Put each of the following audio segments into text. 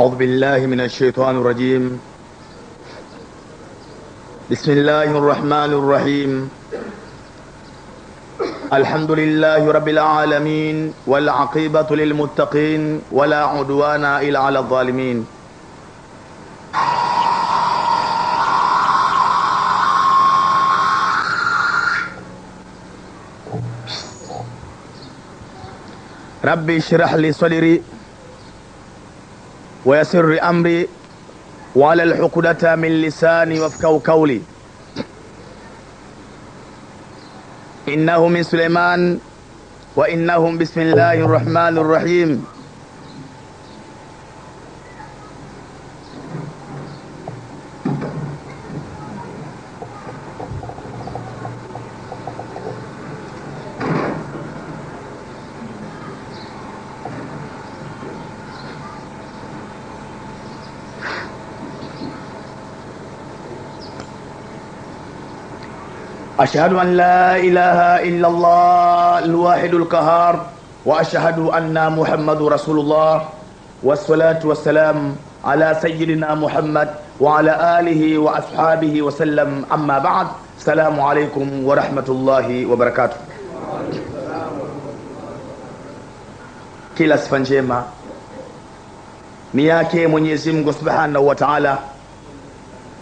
أعوذ بالله من الشيطان الرجيم. بسم الله الرحمن الرحيم. الحمد لله رب العالمين والعقيبة للمتقين ولا عدوان إلا على الظالمين. ربي اشرح لي صدري ويسر أمري وعلى العقدة من لساني وافقهوا قولي. إنه من سليمان وإنهم بسم الله الرحمن الرحيم. أشهد أن لا إله إلا الله الواحد القهار وأشهد أن محمد رسول الله والصلاة والسلام على سيدنا محمد وعلى آله وأصحابه وسلم. أما بعد. السلام عليكم ورحمة الله وبركاته. Kila sifa njema ni yake Mwenyezi Mungu Subhanahu wa Ta'ala.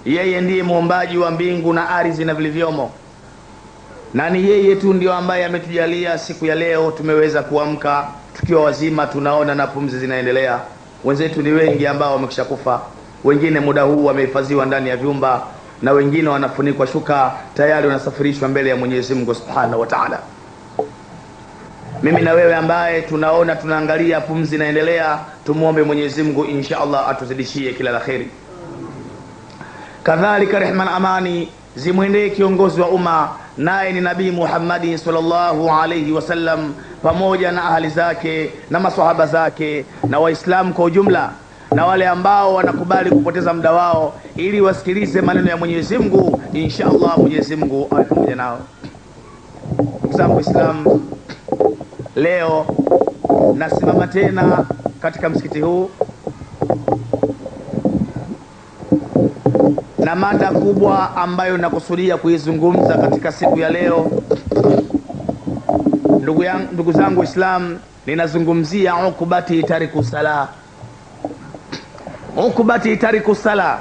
Yeye ndiye muumbaji wa mbingu na ardhi na vilivyomo, na ni yeye tu ndio ambaye ametujalia siku ya leo tumeweza kuamka tukiwa wazima, tunaona na pumzi zinaendelea. Wenzetu ni wengi ambao wamekishakufa, wengine muda huu wamehifadhiwa ndani ya vyumba, na wengine wanafunikwa shuka tayari wanasafirishwa mbele ya Mwenyezi Mungu Subhanahu wa Ta'ala. Mimi na wewe ambaye tunaona tunaangalia pumzi inaendelea, tumuombe Mwenyezi Mungu insha Allah atuzidishie kila la kheri. Kadhalika rehma na amani zimwendee kiongozi wa umma, naye ni Nabii Muhammad sallallahu alayhi wasallam, pamoja na ahali zake na maswahaba zake na waislamu kwa ujumla, na wale ambao wanakubali kupoteza muda wao ili wasikilize maneno ya Mwenyezi Mungu. Insha Allah Mwenyezi Mungu awe pamoja nao. Ndugu zangu Islam, leo nasimama tena katika msikiti huu na mada kubwa ambayo nakusudia kuizungumza katika siku ya leo. Ndugu zangu Islam, ninazungumzia ukubati tariku sala. Ukubati tariku sala,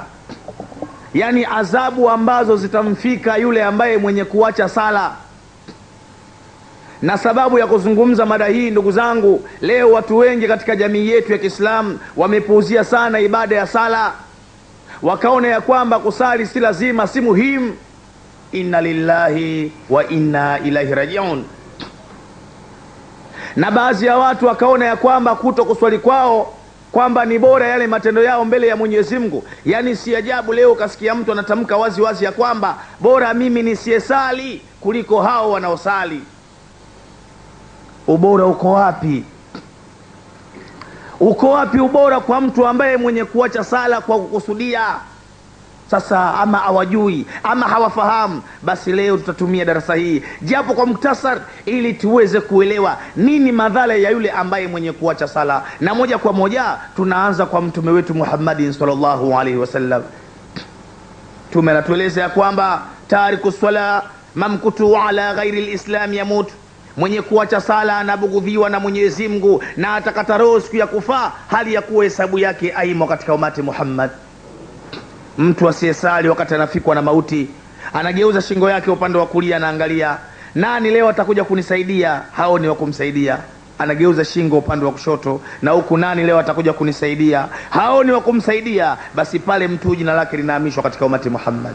yani adhabu ambazo zitamfika yule ambaye mwenye kuacha sala. Na sababu ya kuzungumza mada hii, ndugu zangu, leo watu wengi katika jamii yetu ya Kiislamu wamepuuzia sana ibada ya sala, wakaona ya kwamba kusali si lazima, si muhimu. Inna lillahi wa inna ilaihi rajiun. Na baadhi ya watu wakaona ya kwamba kuto kuswali kwao kwamba ni bora yale matendo yao mbele ya Mwenyezi Mungu. Yani si ajabu leo kasikia mtu anatamka wazi wazi ya kwamba bora mimi nisiyesali kuliko hao wanaosali. Ubora uko wapi? Uko wapi ubora kwa mtu ambaye mwenye kuacha sala kwa kukusudia? Sasa ama hawajui ama hawafahamu, basi leo tutatumia darasa hii japo kwa muktasar ili tuweze kuelewa nini madhara ya yule ambaye mwenye kuacha sala. Na moja kwa moja tunaanza kwa mtume wetu Muhammad sallallahu alaihi wasallam. Tume anatueleza ya kwamba tariku swala mamkutu ala ghairi alislam yamut, mwenye kuacha sala anabugudhiwa na Mwenyezi Mungu na atakata roho siku ya kufa hali ya kuwa hesabu yake aimo katika umati Muhammad. Mtu asiyesali wakati anafikwa na mauti anageuza shingo yake upande wa kulia, anaangalia nani leo atakuja kunisaidia, hao ni wa kumsaidia. Anageuza shingo upande wa kushoto, na huku nani leo atakuja kunisaidia, hao ni wa kumsaidia. Basi pale mtu jina lake linahamishwa katika umati Muhammad.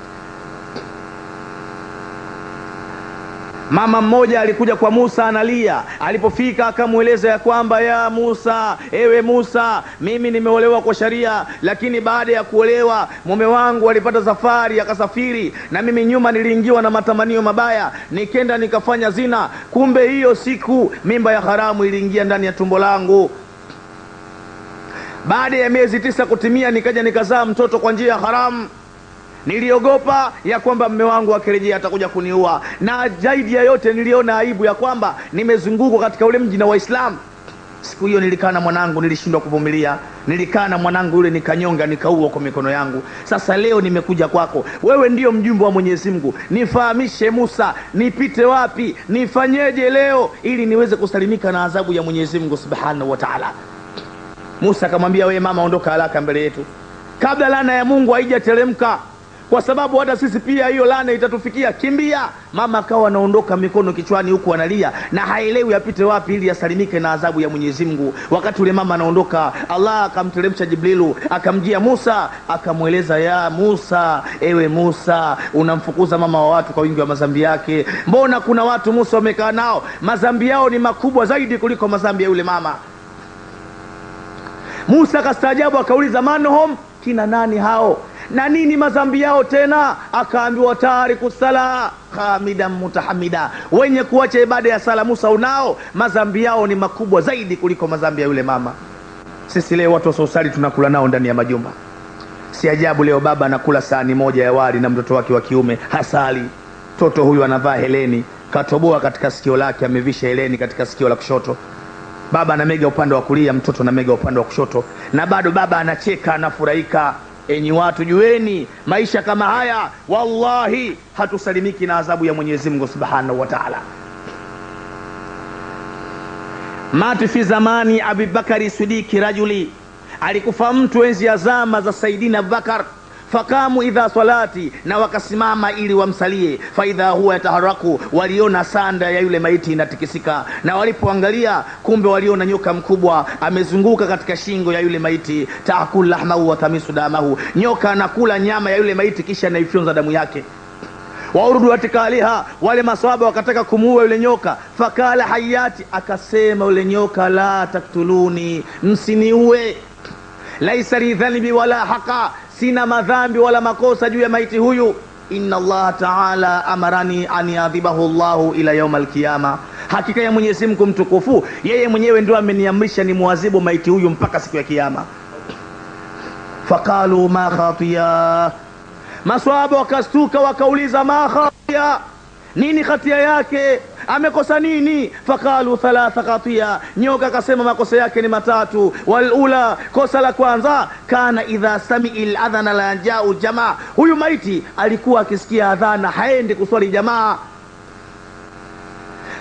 Mama mmoja alikuja kwa Musa analia. Alipofika akamueleza ya kwamba ya Musa, ewe Musa, mimi nimeolewa kwa sharia, lakini baada ya kuolewa mume wangu alipata safari akasafiri, na mimi nyuma niliingiwa na matamanio mabaya, nikenda nikafanya zina. Kumbe hiyo siku mimba ya haramu iliingia ndani ya tumbo langu. Baada ya miezi 9 kutimia nikaja nikazaa mtoto kwa njia ya haramu. Niliogopa ya kwamba mume wangu akirejea atakuja kuniua, na zaidi ya yote niliona aibu ya kwamba nimezungukwa katika ule mji na Waislamu. Siku hiyo nilikaa na mwanangu, nilishindwa kuvumilia. Nilikaa na mwanangu yule nikanyonga, nikaua kwa mikono yangu. Sasa leo nimekuja kwako, wewe ndio mjumbe wa Mwenyezi Mungu, nifahamishe Musa, nipite wapi, nifanyeje leo ili niweze kusalimika na adhabu ya Mwenyezi Mungu Subhanahu wa Ta'ala. Musa akamwambia, wewe mama, ondoka haraka mbele yetu kabla laana ya Mungu haijateremka, kwa sababu hata sisi pia hiyo laana itatufikia, kimbia. Mama akawa anaondoka mikono kichwani huku analia na haelewi apite wapi ili asalimike na adhabu ya Mwenyezi Mungu. Wakati ule mama anaondoka, Allah akamteremsha Jibrilu, akamjia Musa, akamweleza, ya Musa, ewe Musa, unamfukuza mama wa watu kwa wingi wa madhambi yake. Mbona kuna watu Musa wamekaa nao madhambi yao ni makubwa zaidi kuliko madhambi ya yule mama. Musa akastaajabu, akauliza, manhum, kina nani hao na nini madhambi yao tena? Akaambiwa, tariku sala khamidan mutahamida, wenye kuacha ibada ya sala. Musa, unao madhambi yao ni makubwa zaidi kuliko madhambi ya yule mama. Sisi leo watu wasosali tunakula nao ndani ya majumba. Si ajabu leo baba anakula sahani moja ya wali na mtoto wake wa kiume hasali. Mtoto huyu anavaa heleni, katoboa katika sikio lake, amevisha heleni katika sikio la kushoto. Baba anamega upande wa kulia, mtoto anamega upande wa kushoto, na bado baba anacheka, anafurahika. Enyi watu, jueni maisha kama haya wallahi hatusalimiki na adhabu ya Mwenyezi Mungu Subhanahu wa Ta'ala. Mati fi zamani Abi Bakari Sidiki rajuli, alikufa mtu enzi ya zama za Saidina Abubakar. Fakamu idha salati, na wakasimama ili wamsalie. Faidha huwa yataharaku, waliona sanda ya yule maiti inatikisika, na walipoangalia kumbe waliona nyoka mkubwa amezunguka katika shingo ya yule maiti. Taakul lahmahu wa tamisu damahu, nyoka anakula nyama ya yule maiti kisha anaifyonza damu yake. Waurudu atikaliha, wale maswahaba wakataka kumuua yule nyoka. Fakala hayati, akasema yule nyoka, la taktuluni, msiniue. Laisa li dhanbi wala haqa, sina madhambi wala makosa juu ya maiti huyu. Inna Allah Ta'ala amarani an yadhibahu Allahu ila yawm al-qiyama, hakika ya Mwenyezi Mungu mtukufu yeye mwenyewe ndio ameniamrisha ni muadhibu maiti huyu mpaka siku ya kiyama. Faqalu ma khatiya, maswahaba wakastuka wakauliza, ma khatiya, nini khatia yake, amekosa nini? Faqalu thalatha khatiya, nyoka akasema makosa yake ni matatu. Walula, kosa la kwanza, kana idha sami'il adhana la ja'u jamaa, huyu maiti alikuwa akisikia adhana haendi kuswali jamaa.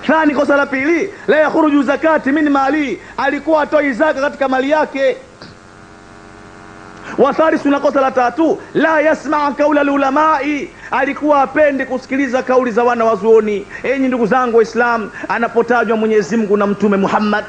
Thani, kosa la pili, la yakhruju zakati min mali, alikuwa atoi zaka katika mali yake. Wathalisu, na kosa la tatu, la yasma' kaula ulamai, alikuwa apende kusikiliza kauli za wana wazuoni. Enyi ndugu zangu Waislamu, anapotajwa Mwenyezi Mungu na Mtume Muhammad,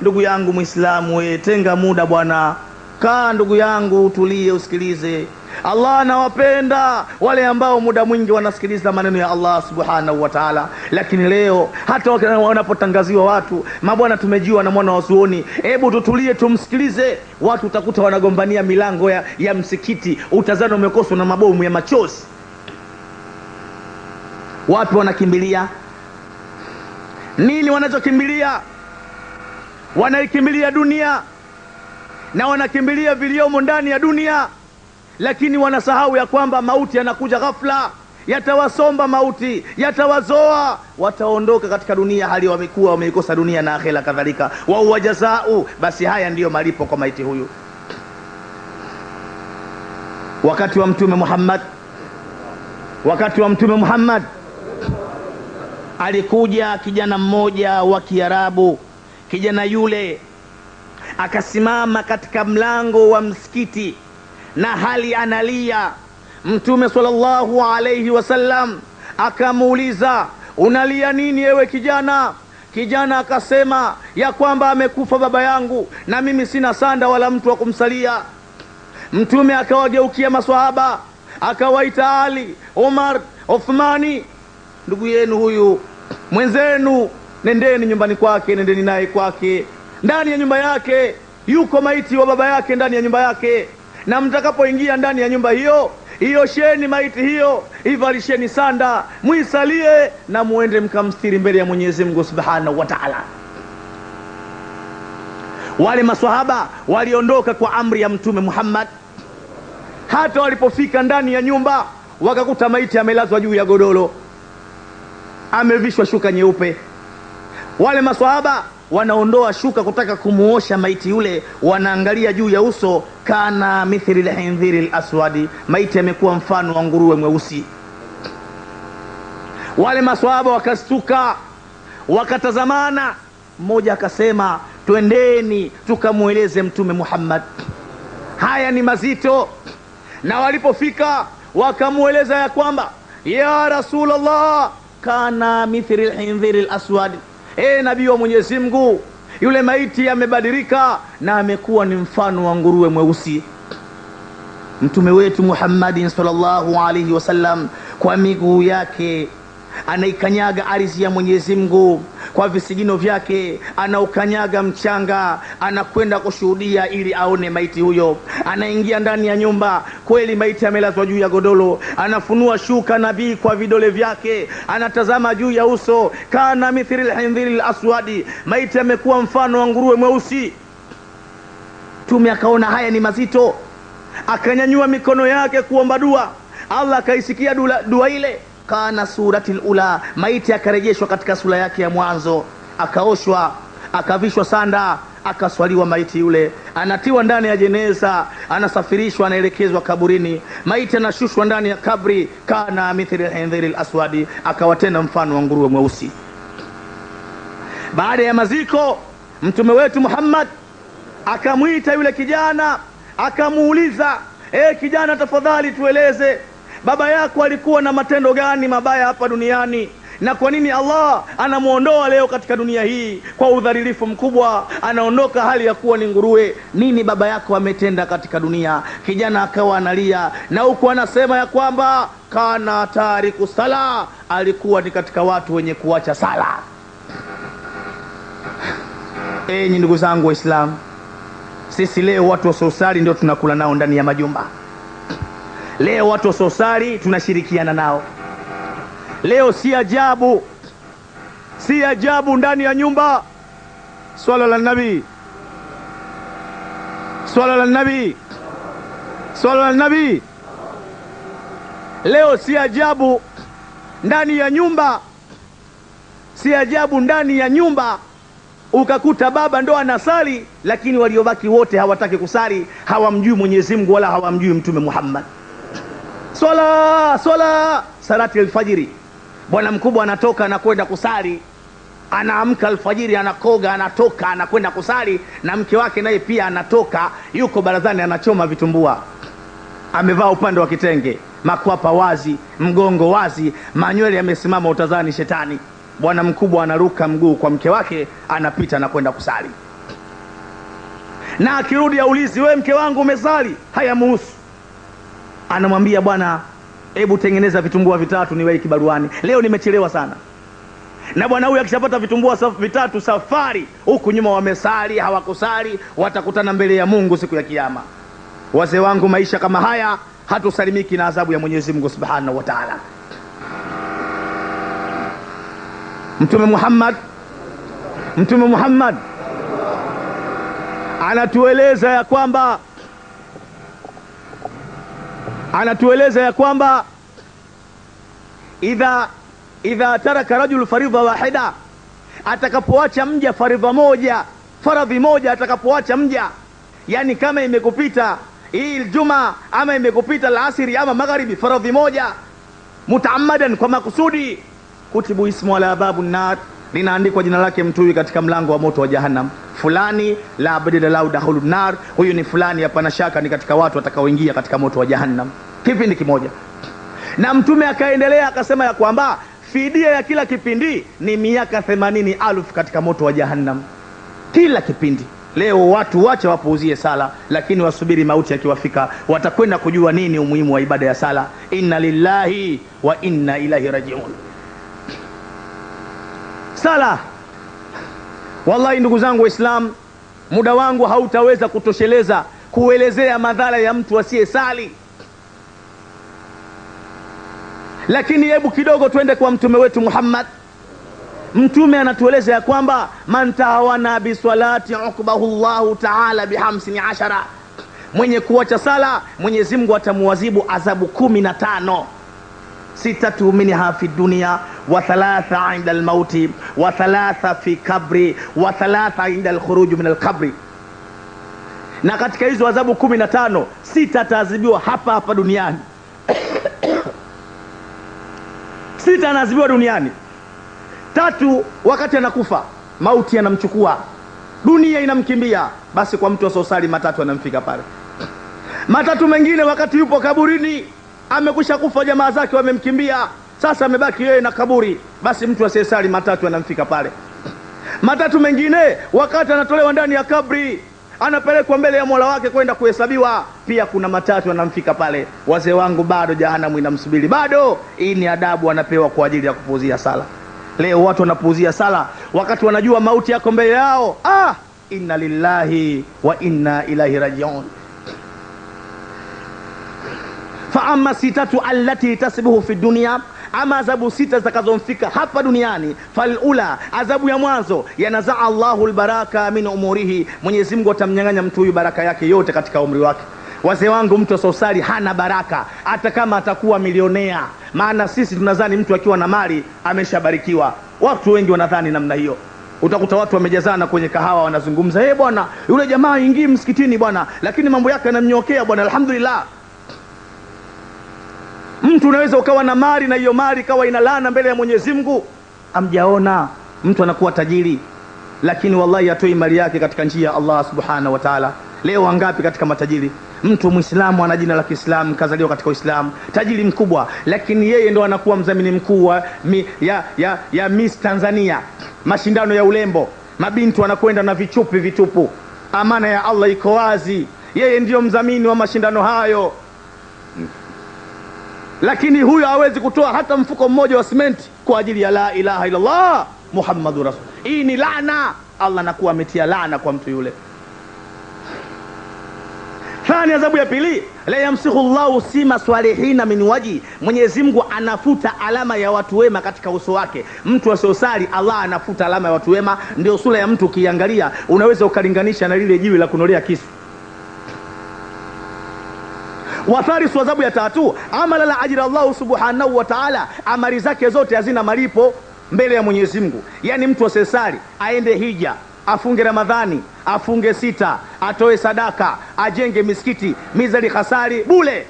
ndugu yangu Muislamu, tenga muda bwana, kaa ndugu yangu, utulie usikilize. Allah anawapenda wale ambao muda mwingi wanasikiliza maneno ya Allah Subhanahu wa Ta'ala. Lakini leo hata wanapotangaziwa watu, mabwana tumejiwa na mwana wazuoni, hebu tutulie tumsikilize. Watu utakuta wanagombania milango ya msikiti, utazana umekoswa na mabomu ya machozi. Wapi wanakimbilia? Nini wanachokimbilia? Wanaikimbilia dunia na wanakimbilia viliomo ndani ya dunia, lakini wanasahau ya kwamba mauti yanakuja ghafla, yatawasomba mauti, yatawazoa, wataondoka katika dunia hali wamekuwa wameikosa dunia na akhera kadhalika. Wa huwa jazau, basi haya ndiyo malipo kwa maiti huyu. Wakati wa Mtume Muhammad alikuja kijana mmoja wa Kiarabu. Kijana yule akasimama katika mlango wa msikiti na hali analia. Mtume sallallahu alayhi wasallam akamuuliza, unalia nini ewe kijana? Kijana akasema ya kwamba amekufa baba yangu na mimi sina sanda wala mtu wa kumsalia. Mtume akawageukia maswahaba, akawaita Ali, Umar, Uthmani, ndugu yenu huyu mwenzenu, nendeni nyumbani kwake, nendeni naye kwake, ndani ya nyumba yake yuko maiti wa baba yake ndani ya nyumba yake, na mtakapoingia ndani ya nyumba hiyo, iosheni maiti hiyo, ivalisheni sanda, muisalie na muende mkamstiri mbele ya Mwenyezi Mungu Subhanahu wa Ta'ala. Wale maswahaba waliondoka kwa amri ya Mtume Muhammad. Hata walipofika ndani ya nyumba wakakuta maiti amelazwa juu ya godoro, amevishwa shuka nyeupe. Wale maswahaba wanaondoa shuka kutaka kumuosha maiti yule, wanaangalia juu ya uso, kana mithli al-hindhiri al-aswadi, maiti amekuwa mfano wa nguruwe mweusi. Wale maswahaba wakastuka, wakatazamana. Mmoja akasema, twendeni tukamueleze Mtume Muhammad, haya ni mazito. Na walipofika wakamueleza ya kwamba, ya Rasulullah, kana mithli al-hindhiri al-aswad, nabii wa Mwenyezi Mungu, yule maiti amebadilika na amekuwa ni mfano wa nguruwe mweusi. Mtume wetu Muhammadin sallallahu alaihi wasallam kwa miguu yake anaikanyaga ardhi ya Mwenyezi Mungu, kwa visigino vyake anaukanyaga mchanga, anakwenda kushuhudia ili aone maiti huyo. Anaingia ndani ya nyumba, kweli maiti amelazwa juu ya godoro, anafunua shuka nabii kwa vidole vyake, anatazama juu ya uso, kana mithli al-hindhiri al-aswadi, maiti amekuwa mfano wa nguruwe mweusi. Mtume akaona haya ni mazito, akanyanyua mikono yake kuomba dua. Allah akaisikia dua ile, kana suratil ula, maiti akarejeshwa katika sura yake ya mwanzo, akaoshwa, akavishwa sanda, akaswaliwa maiti yule, anatiwa ndani ya jeneza, anasafirishwa, anaelekezwa kaburini. Maiti anashushwa ndani ya kabri, kana mithli al-hindhiri al-aswadi, akawa tena mfano wa nguruwe mweusi. Baada ya maziko, Mtume wetu Muhammad akamwita yule kijana, akamuuliza, kijana, tafadhali tueleze, baba yako alikuwa na matendo gani mabaya hapa duniani, na kwa nini Allah anamuondoa leo katika dunia hii kwa udhalilifu mkubwa, anaondoka hali ya kuwa ni nguruwe? Nini baba yako ametenda katika dunia? Kijana akawa analia, na huku anasema ya kwamba kana tariku sala, alikuwa ni katika watu wenye kuacha sala. Enyi ndugu zangu Waislamu, sisi leo watu wasiosali ndio tunakula nao ndani ya majumba. Leo watu wasiosali tunashirikiana nao. Leo si ajabu ndani ya nyumba, swala la nabii, swala la nabii, swala la nabii. Leo si ajabu ndani ya nyumba, si ajabu ndani ya nyumba ukakuta baba ndo anasali, lakini waliobaki wote hawataki kusali, hawamjui Mwenyezi Mungu wala hawamjui Mtume Muhammad. Salati alfajiri, bwana mkubwa anatoka na kwenda kusali, anaamka alfajiri, anakoga, anatoka anakwenda kusali, na mke wake naye pia anatoka, yuko barazani anachoma vitumbua, amevaa upande wa kitenge, makwapa wazi, mgongo wazi, manywele yamesimama, utazani shetani. Bwana mkubwa anaruka mguu kwa mke wake, anapita na kwenda kusali, na akirudi aulizi, wewe mke wangu umesali? Hayamuhusu. Anamwambia, bwana, hebu tengeneza vitumbua vitatu niwahi kibaruani, leo nimechelewa sana. Na bwana huyu akishapata vitumbua vitatu, safari huku nyuma wamesali hawakusali, watakutana mbele ya Mungu siku ya kiyama. Wazee wangu, maisha kama haya hatusalimiki na adhabu ya Mwenyezi Mungu Subhanahu wa Ta'ala. Mtume Muhammad anatueleza ya kwamba idha taraka rajul faridha wahida, atakapoacha mja faradhi moja atakapoacha mja, yani kama imekupita hii Ijumaa ama imekupita alasiri ama magharibi, faradhi moja mutaammadan, kwa makusudi, kutibu ismu ala babun nar, linaandikwa jina lake mtu katika mlango wa moto wa jahannam. Fulani la badala lau dakhulun nar, huyu ni fulani, hapana shaka ni katika watu watakaoingia katika moto wa jahannam. Kipindi kimoja. Na Mtume akaendelea akasema ya kwamba fidia ya kila kipindi ni miaka 80,000 katika moto wa jahannam, kila kipindi. Leo watu wacha wapuuzie sala, lakini wasubiri mauti yakiwafika, watakwenda kujua nini umuhimu wa ibada ya sala. Inna lillahi wa inna ilaihi rajiun. Sala, wallahi ndugu zangu Waislamu, muda wangu hautaweza kutosheleza kuelezea madhara ya mtu asiyesali, lakini hebu kidogo twende kwa mtume wetu Muhammad. Mtume anatueleza ya kwamba man tahawana bi salati uqbahu Allahu ta'ala bi 15, mwenye kuacha sala Mwenyezi Mungu atamuadhibu adhabu 15. 6 minha fi dunya wa 3 inda al-mauti wa 3 fi kabri wa 3 inda al-khuruj min al-qabri. Na katika hizo adhabu 15, 6 ataadhibiwa hapa hapa duniani. 6 anaadhibiwa duniani. 3 wakati anakufa, mauti yanamchukua, dunia inamkimbia, basi kwa mtu asosali 3 anamfika pale. 3 mengine wakati yupo kaburini, amekwisha kufa, jamaa zake wamemkimbia, sasa amebaki yeye na kaburi, basi mtu asiyesali 3 anamfika pale. 3 mengine wakati anatolewa ndani ya kabri, anapelekwa mbele ya Mola wake kwenda kuhesabiwa, pia kuna 3 anamfika pale. Wazee wangu, bado jahanamu inamsubiri, bado. Hii ni adabu anapewa kwa ajili ya kupuuzia sala. Leo watu wanapuuzia sala wakati wanajua mauti yako mbele yao. Inna lillahi wa inna ilaihi rajiun. Fa amma 6 allati tasbihu fi dunya, ama adhabu 6 zitakazomfika hapa duniani. Falula, adhabu ya mwanzo, yanazaa Allahu albaraka min umurihi, Mwenyezi Mungu atamnyang'anya mtu huyu baraka yake yote katika umri wake. Wazee wangu, mtu asosali hana baraka hata kama atakuwa milionea. Maana sisi tunadhani mtu akiwa na mali ameshabarikiwa. Watu wengi wanadhani namna hiyo. Utakuta watu wamejazana kwenye kahawa wanazungumza, bwana yule jamaa ingii msikitini bwana, lakini mambo yake yanamnyokea bwana, alhamdulillah. Mtu unaweza ukawa na mali na hiyo mali ikawa inalana mbele ya Mwenyezi Mungu. Amjaona mtu anakuwa tajiri, lakini wallahi atoi mali yake katika njia ya Allah subhanahu wa ta'ala. Leo wangapi katika matajiri? Mtu Muislamu ana jina la Kiislamu, kazaliwa katika Uislamu, tajiri mkubwa, lakini yeye ndo anakuwa mdhamini mkuu ya Miss Tanzania, mashindano ya urembo. Mabinti wanakwenda na vichupi vitupu. Amana ya Allah iko wazi, yeye ndio mdhamini wa mashindano hayo. Lakini huyo hawezi kutoa hata mfuko mmoja wa simenti kwa ajili ya la ilaha illallah Muhammadur Rasul. Hii ni laana. Allah anakuwa ametia laana kwa mtu yule. Thani, adhabu ya pili, la yamsihu Allahu sima salihina min waji, Mwenyezi Mungu anafuta alama ya watu wema katika uso wake. Mtu asiosali, Allah anafuta alama ya watu wema. Ndio sura ya mtu ukiangalia unaweza ukalinganisha na lile jiwe la kunolea kisu. Wathalisu, adhabu ya 3, amala la ajira Allah subhanahu wa ta'ala, amali zake zote hazina malipo mbele ya Mwenyezi Mungu. Yani mtu asesali, aende hija, afunge Ramadhani, afunge 6, atoe sadaka, ajenge misikiti, mizali khasari bule.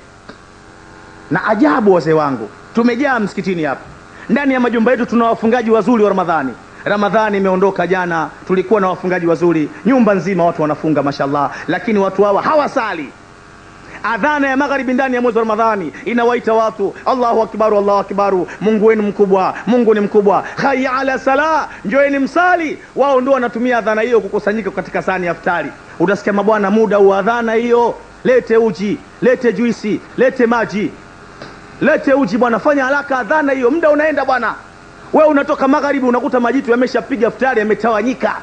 Na ajabu wazee wangu, tumejaa msikitini hapa. Ndani ya majumba yetu tuna wafungaji wazuri wa Ramadhani. Ramadhani imeondoka jana, tulikuwa na wafungaji wazuri, nyumba nzima watu wanafunga mashallah, lakini watu hawa hawasali. Adhana ya magharibi ndani ya mwezi wa Ramadhani inawaita watu, Allahu akbar, Allahu akbar, Mungu wenu mkubwa, Mungu ni mkubwa, hayya ala sala, njoeni msali. Wao ndio wanatumia adhana hiyo kukusanyika katika sahani ya iftari. Utasikia mabwana, muda wa adhana hiyo, lete uji, lete juisi, lete maji, lete uji bwana, fanya haraka, adhana hiyo, muda unaenda bwana. Wewe unatoka magharibi unakuta majitu yameshapiga iftari, yametawanyika,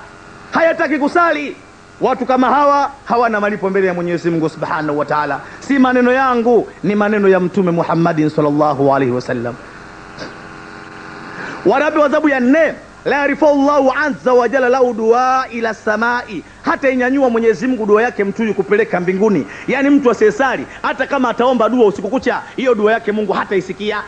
hayataki kusali. Watu kama hawa hawana malipo mbele ya Mwenyezi Mungu Subhanahu wa Ta'ala. Si maneno yangu, ni maneno ya Mtume Muhammadin sallallahu alaihi wasallam. Warabi, adhabu ya 4, la yarifu Allahu azza wa jalla lahu dua ila samai, hata inyanyua Mwenyezi Mungu dua yake mtu huyu kupeleka mbinguni. Yani mtu asiyesali hata kama ataomba dua usiku kucha, hiyo dua yake Mungu hata isikia.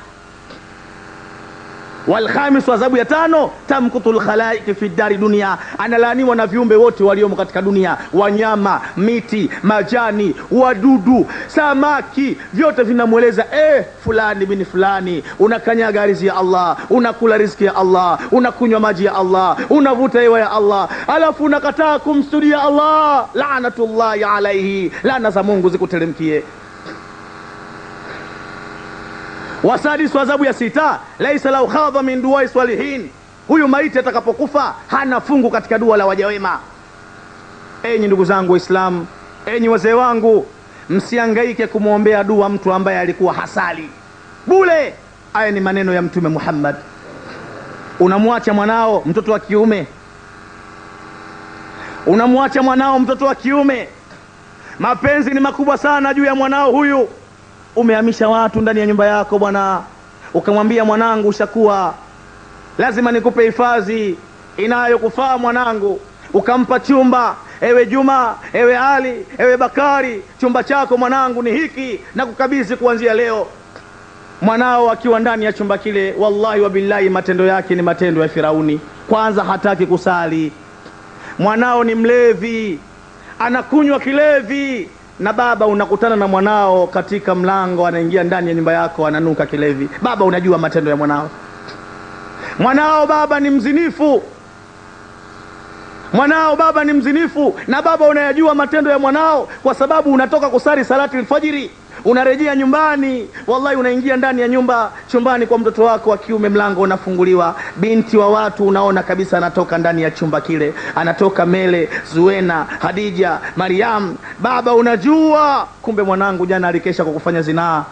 Walkhamis, adhabu ya 5, tamkutul khalaiki fi dari dunia, analaaniwa na viumbe wote waliomo katika dunia, wanyama, miti, majani, wadudu, samaki, vyote vinamweleza fulani bin fulani, unakanyaga riziki ya Allah, unakula riziki ya Allah, unakunywa maji ya Allah, unavuta hewa ya Allah, alafu unakataa kumsujudia Allah, laanatullahi alaihi, laana za Mungu zikuteremkie. Wasadisu, adhabu ya 6, laisa lahu khadha min duai salihin, huyu maiti atakapokufa hana fungu katika dua la waja wema. Enyi ndugu zangu Waislamu, enyi wazee wangu, msihangaike kumwombea dua mtu ambaye alikuwa hasali bule. Haya ni maneno ya Mtume Muhammad. Unamwacha mwanao mtoto wa kiume, unamwacha mwanao mtoto wa kiume, mapenzi ni makubwa sana juu ya mwanao huyu. Umehamisha watu ndani ya nyumba yako bwana, ukamwambia mwanangu, ushakuwa, lazima nikupe hifadhi inayokufaa mwanangu. Ukampa chumba, ewe Juma, ewe Ali, ewe Bakari, chumba chako mwanangu ni hiki, na kukabidhi kuanzia leo. Mwanao akiwa ndani ya chumba kile, wallahi wa billahi, matendo yake ni matendo ya Firauni. Kwanza hataki kusali, mwanao ni mlevi, anakunywa kilevi, na baba unakutana na mwanao katika mlango, anaingia ndani ya nyumba yako, ananuka kilevi. Baba unajua matendo ya mwanao. Mwanao baba ni mzinifu, mwanao baba ni mzinifu, na baba unayajua matendo ya mwanao, kwa sababu unatoka kusali salati alfajiri, unarejea nyumbani, wallahi unaingia ndani ya nyumba, chumbani kwa mtoto wako wa kiume, mlango unafunguliwa, binti wa watu unaona kabisa anatoka ndani ya chumba kile, anatoka Mele, Zuena, Hadija, Mariam. Baba unajua, kumbe mwanangu jana alikesha kwa kufanya zinaa,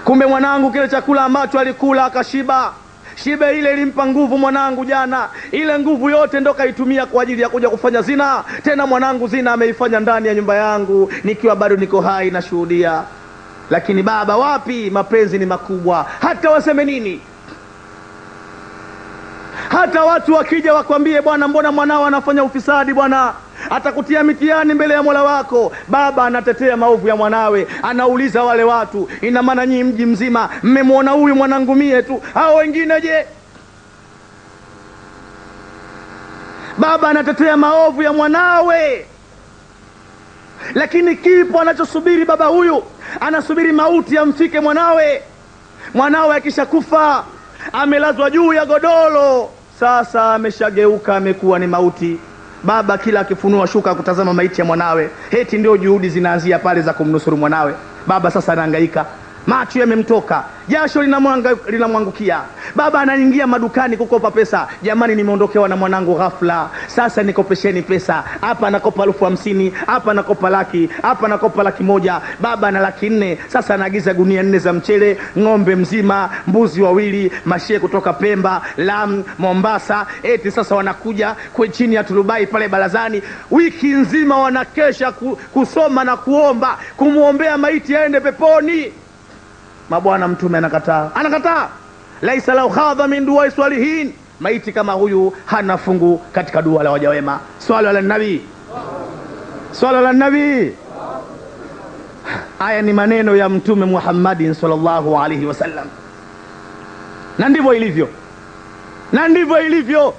kumbe mwanangu kile chakula ambacho alikula akashiba, shibe ile ilimpa nguvu mwanangu jana, ile nguvu yote ndo kaitumia kwa ajili ya kuja kufanya zina. Tena mwanangu zina ameifanya ndani ya nyumba yangu nikiwa bado niko hai na shuhudia. Lakini baba wapi, mapenzi ni makubwa, hata waseme nini, hata watu wakija wakwambie bwana mbona mwanao anafanya ufisadi, bwana atakutia mitihani mbele ya Mola wako. Baba anatetea maovu ya mwanawe, anauliza wale watu, ina maana nyinyi mji mzima mmemwona huyu mwanangu mie tu, hao wengine je? Baba anatetea maovu ya mwanawe, lakini kipo anachosubiri baba huyu? Anasubiri mauti amfike mwanawe. Mwanawe akishakufa, amelazwa juu ya godoro, sasa ameshageuka, amekuwa ni mauti. Baba kila akifunua shuka kutazama maiti ya mwanawe, eti ndio juhudi zinaanzia pale za kumnusuru mwanawe. Baba sasa anahangaika, macho yamemtoka, jasho linamwangukia. Baba anaingia madukani kukopa pesa, jamani nimeondokewa na mwanangu ghafla, sasa nikopesheni pesa. Hapa nakopa 50,000, hapa nakopa laki, hapa nakopa 100,000. Baba na 400,000, sasa anaagiza gunia 4 za mchele, ng'ombe mzima, mbuzi 2, mashe kutoka Pemba, Lamu, Mombasa. Eti sasa wanakuja kwa chini ya turubai pale barazani, wiki nzima wanakesha kusoma na kuomba, kumuombea maiti aende peponi. Mabwana Mtume anakataa, laisa lau khadha min du'a salihin, maiti kama huyu hana fungu katika dua la waja wema. Swala ala nabii, swala ala nabii. Haya ni maneno ya Mtume Muhammadin sallallahu alaihi wasallam, na ndivyo ilivyo, na ndivyo ilivyo.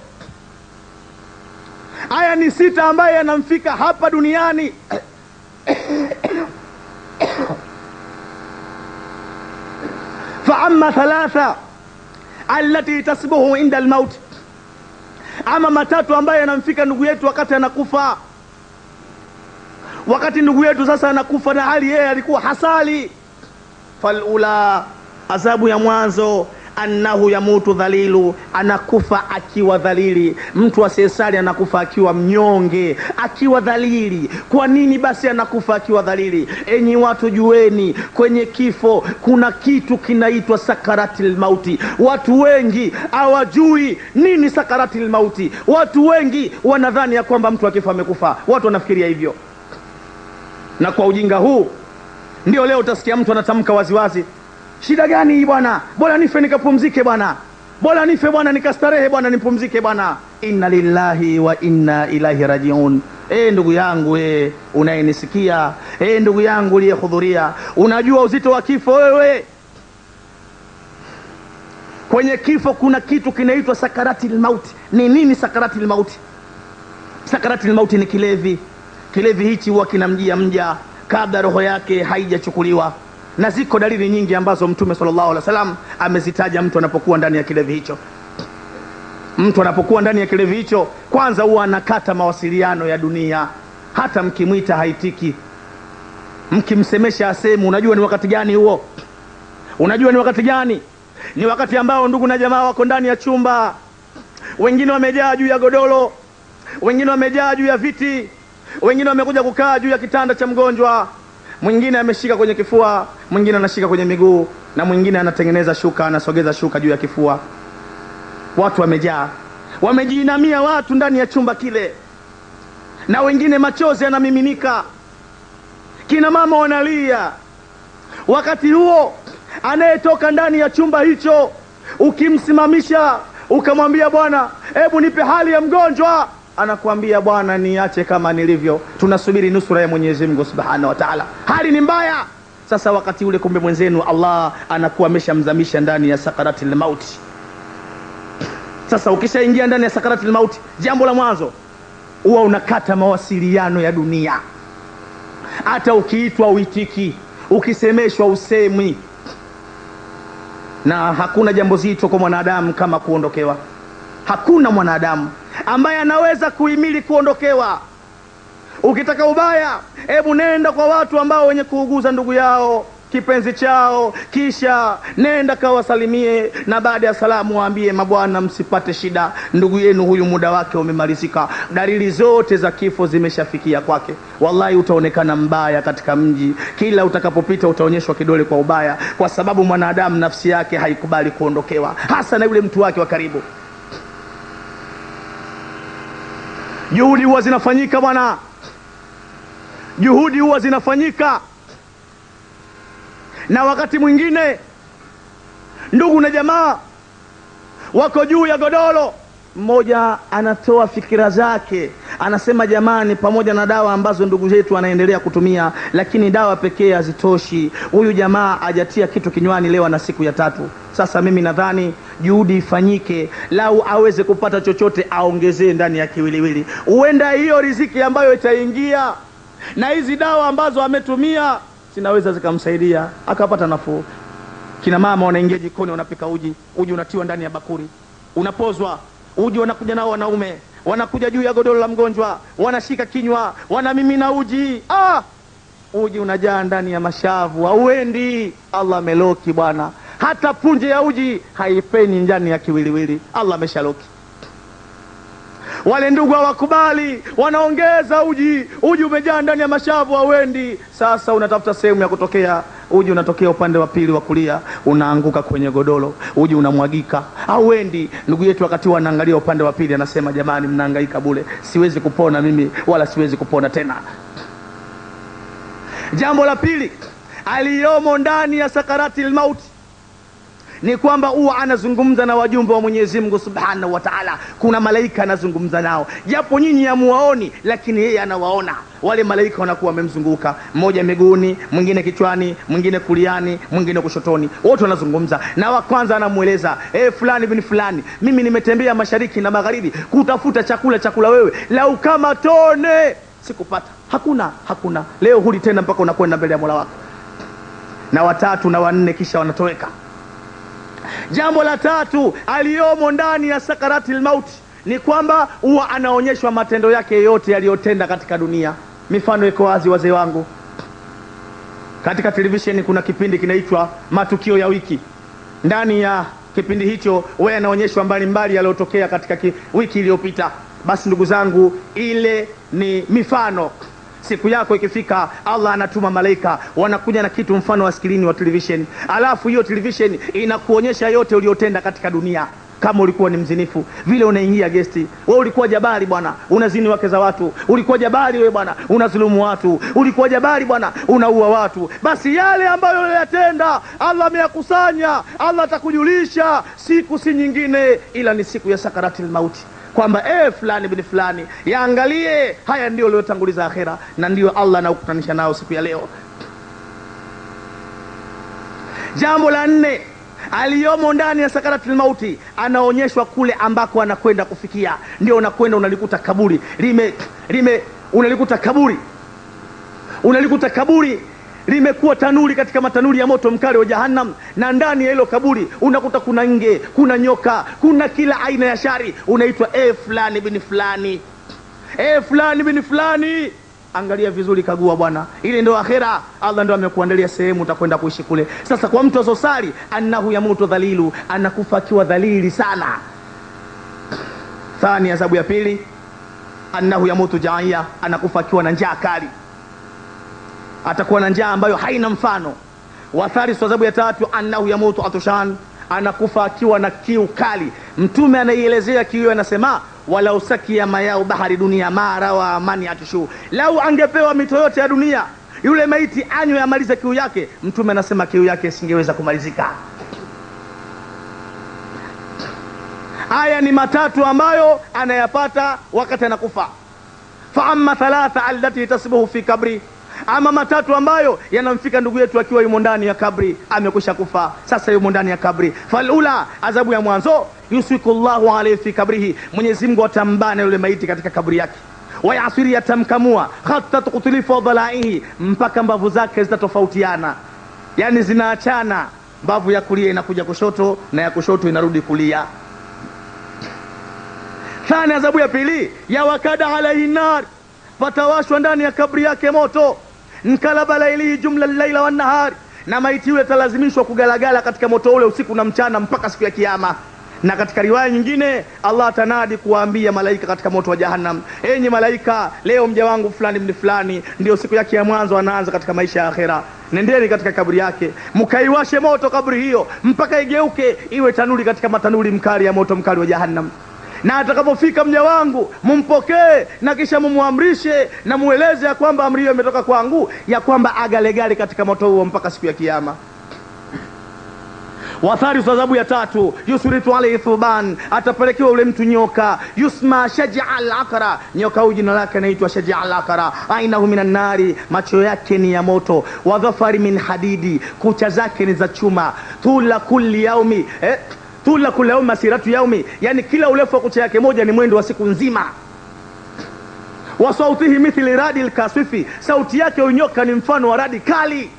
Haya ni sita ambaye anamfika hapa duniani. فأما 3 التي تصبه عند الموت, ama matatu ambaye yanamfika ndugu yetu wakati anakufa. Wakati ndugu yetu sasa anakufa na hali yeye alikuwa hasali. Falula, adhabu ya mwanzo, annahu yamutu dhalilu, anakufa akiwa dhalili. Mtu asiyesali anakufa akiwa mnyonge, akiwa dhalili. Kwa nini basi anakufa akiwa dhalili? Enyi watu jueni, kwenye kifo kuna kitu kinaitwa sakaratil mauti. Watu wengi hawajui nini sakaratil mauti. Watu wengi wanadhani ya kwamba mtu akifa amekufa. Watu wanafikiria hivyo, na kwa ujinga huu ndio leo utasikia mtu anatamka waziwazi, shida gani hii bwana, bora nife nikapumzike bwana, bora nife bwana nikastarehe bwana, nipumzike bwana. Inna lillahi wa inna ilaihi rajiun. Ndugu yangu unayenisikia, ndugu yangu uliyehudhuria, unajua uzito wa kifo wewe? Kwenye kifo kuna kitu kinaitwa sakaratil mauti. Ni nini sakaratil mauti? Sakaratil mauti ni kilevi. Kilevi hichi huwa kinamjia mja kabla roho yake haijachukuliwa, na ziko dalili nyingi ambazo Mtume sallallahu alaihi wasallam amezitaja mtu anapokuwa ndani ya kilevi hicho. Mtu anapokuwa ndani ya kilevi hicho, kwanza huwa anakata mawasiliano ya dunia. Hata mkimwita haitiki, mkimsemesha asemu. Unajua ni wakati gani huo? Unajua ni wakati gani? Ni wakati ambao ndugu na jamaa wako ndani ya chumba, wengine wamejaa juu ya godoro, wengine wamejaa juu ya viti, wengine wamekuja kukaa juu ya kitanda cha mgonjwa, mwingine ameshika kwenye kifua, mwingine anashika kwenye miguu, na mwingine anatengeneza shuka, anasogeza shuka juu ya kifua. Watu wamejaa, wamejiinamia watu ndani ya chumba kile, na wengine machozi yanamiminika, kina mama wanalia. Wakati huo anayetoka ndani ya chumba hicho, ukimsimamisha ukamwambia bwana hebu nipe hali ya mgonjwa, anakuambia bwana niache kama nilivyo, tunasubiri nusura ya Mwenyezi Mungu Subhanahu wa Ta'ala. Hali ni mbaya. Sasa wakati ule kumbe mwenzenu Allah anakuwa ameshamzamisha ndani ya sakaratil mauti. Sasa ukishaingia ndani ya sakaratil mauti, jambo la mwanzo huwa unakata mawasiliano ya dunia. Hata ukiitwa uitiki, ukisemeshwa usemi. Na hakuna jambo zito kwa mwanadamu kama kuondokewa. Hakuna mwanadamu ambaye anaweza kuhimili kuondokewa. Ukitaka ubaya, hebu nenda kwa watu ambao wenye kuuguza ndugu yao, kipenzi chao, kisha nenda kawasalimie, na baada ya salamu waambie, mabwana msipate shida, ndugu yenu huyu muda wake umemalizika, dalili zote za kifo zimeshafikia kwake. Wallahi utaonekana mbaya katika mji, kila utakapopita utaonyeshwa kidole kwa ubaya, kwa sababu mwanadamu nafsi yake haikubali kuondokewa, hasa na yule mtu wake wa karibu. Juhudi huwa zinafanyika bwana, juhudi huwa zinafanyika. Na wakati mwingine ndugu na jamaa wako juu ya godoro, mmoja anatoa fikira zake, anasema jamani, pamoja na dawa ambazo ndugu zetu anaendelea kutumia, lakini dawa pekee hazitoshi. Huyu jamaa hajatia kitu kinywani leo na siku ya 3. Sasa mimi nadhani juhudi ifanyike, lau aweze kupata chochote aongezee ndani ya kiwiliwili. Huenda hiyo riziki ambayo itaingia na hizi dawa ambazo ametumia zinaweza zikamsaidia akapata nafuu. Kina mama wanaingia jikoni, wanapika uji unatiwa ndani ya bakuri, unapozwa uji, wanakuja nao wanaume, wanakuja juu ya godoro la mgonjwa, wanashika kinywa, wanamimina uji. Uji unajaa ndani ya mashavu, hauendi. Allah ameloki bwana, hata punje ya uji haipeni ndani ya kiwiliwili. Allah ameshaloki. Wale ndugu hawakubali, wanaongeza uji umejaa ndani ya mashavu, hauendi. Sasa unatafuta sehemu ya kutokea, uji unatokea upande wa pili wa kulia, unaanguka kwenye godoro, uji unamwagika, hauendi. Ndugu yetu wakati wanaangalia upande wa pili anasema, jamani mnahangaika bure, siwezi kupona mimi, wala siwezi kupona tena. Jambo la pili aliyomo ndani ya sakaratil mauti ni kwamba huwa anazungumza na wajumbe wa Mwenyezi Mungu Subhanahu wa Ta'ala. Kuna malaika anazungumza nao, japo nyinyi hamuwaoni, lakini yeye anawaona. Wale malaika wanakuwa wamemzunguka, mmoja miguuni, mwingine kichwani, mwingine kuliani, mwingine kushotoni, wote wanazungumza. Na wa kwanza anamueleza, fulani bin fulani, mimi nimetembea mashariki na magharibi kutafuta chakula wewe, lau kama tone sikupata. Hakuna. Leo huli tena mpaka unakwenda mbele ya Mola wako. Na watatu na wanne kisha wanatoweka. Jambo la tatu aliyomo ndani ya sakaratil mauti ni kwamba huwa anaonyeshwa matendo yake yote yaliyotenda katika dunia. Mifano iko wazi wazee wangu. Katika televisheni kuna kipindi kinaitwa Matukio ya Wiki. Ndani ya kipindi hicho wewe anaonyeshwa mbalimbali yaliyotokea katika wiki iliyopita. Basi ndugu zangu, ile ni mifano. Siku yako ikifika, Allah anatuma malaika, wanakuja na kitu mfano wa skrini wa television, alafu hiyo television inakuonyesha yote uliyotenda katika dunia. Kama ulikuwa ni mzinifu, vile unaingia gesti, wewe ulikuwa jabari bwana, unazini wake za watu, ulikuwa jabari wewe bwana, unazulumu watu, ulikuwa jabari bwana, unaua watu. Basi yale ambayo uliyotenda Allah ameyakusanya, Allah atakujulisha siku si nyingine ila ni siku ya sakaratil mauti, kwamba fulani bin fulani, yaangalie haya ndio uliotanguliza akhera, na ndio Allah anakutanisha nao siku ya leo. Jambo la 4 aliyomo ndani ya sakaratul mauti, anaonyeshwa kule ambako anakwenda kufikia. Ndio unakwenda unalikuta kaburi unalikuta kaburi limekuwa tanuri katika matanuri ya moto mkali wa Jahannam, na ndani ya hilo kaburi unakuta kuna nge, kuna nyoka, kuna kila aina ya shari. Unaitwa fulani bin fulani, fulani bin fulani. Angalia vizuri, kagua bwana, ile ndio akhera. Allah ndio amekuandalia sehemu utakwenda kuishi kule. Sasa kwa mtu azosali, annahu yamutu dhalilu, anakufa akiwa dhalili sana. Thani, adhabu ya pili, annahu yamutu jaia, anakufa akiwa na njaa kali, atakuwa na njaa ambayo haina mfano. Wa thalith, adhabu ya tatu, annahu yamutu atushan, anakufa akiwa na kiu kali. Mtume anaielezea kiu, anasema wala usaki ya mayau bahari dunia mara wa amani atushu, lau angepewa mito yote ya dunia yule maiti anywe amalize kiu yake, Mtume anasema kiu yake singeweza kumalizika. Haya ni matatu ambayo anayapata wakati anakufa. Fa amma thalatha allati tasbuhu fi kabri, Ama matatu ambayo yanamfika ndugu yetu akiwa yumo ndani ya kabri, amekwisha kufa, sasa yumo ndani ya kabri. Falula, adhabu ya mwanzo, yusikullahu alayhi fi kabrihi, Mwenyezi Mungu atambana yule maiti katika kabri yake. Wa yasiri, atamkamua, hatta tuqtilifu dhalaihi, mpaka mbavu zake zitatofautiana, yani zinaachana, mbavu ya kulia inakuja kushoto na ya kushoto inarudi kulia. Thani, adhabu ya pili, ya wakada alayhi nar, patawashwa ndani ya kabri yake moto. Nkalaba lailihi jumla al-laila wan nahar, na maiti yule talazimishwa kugalagala katika moto ule usiku na mchana mpaka siku ya kiyama. Na katika riwaya nyingine Allah atanadi kuwaambia malaika katika moto wa jahannam, enyi malaika, leo mja wangu fulani ibn fulani ndio siku yake ya mwanzo anaanza katika maisha ya akhera, nendeni katika kaburi yake mkaiwashe moto kaburi hiyo mpaka igeuke iwe tanuri katika matanuri mkali ya moto mkali wa jahannam. Na atakapofika mja wangu mumpokee, na kisha mumuamrishe na mueleze ya kwamba amri hiyo imetoka kwangu, ya kwamba agalegale katika moto huo mpaka siku ya kiyama. Wathari, adhabu ya tatu, yusuritu alayhi thuban, atapelekewa ule mtu nyoka, yusma shaja al-aqra, nyoka huyu jina lake anaitwa shaja al-aqra, ainahu minan nari, macho yake ni ya moto, wa dhafari min hadidi, kucha zake ni za chuma, tula kulli yaumi tula kulli yaumi masiratu yaumi, yani kila urefu wa kucha yake moja ni mwendo wa siku nzima. Wa sautihi mithli radil kaswifi, sauti yake unyoka ni mfano wa radi kali.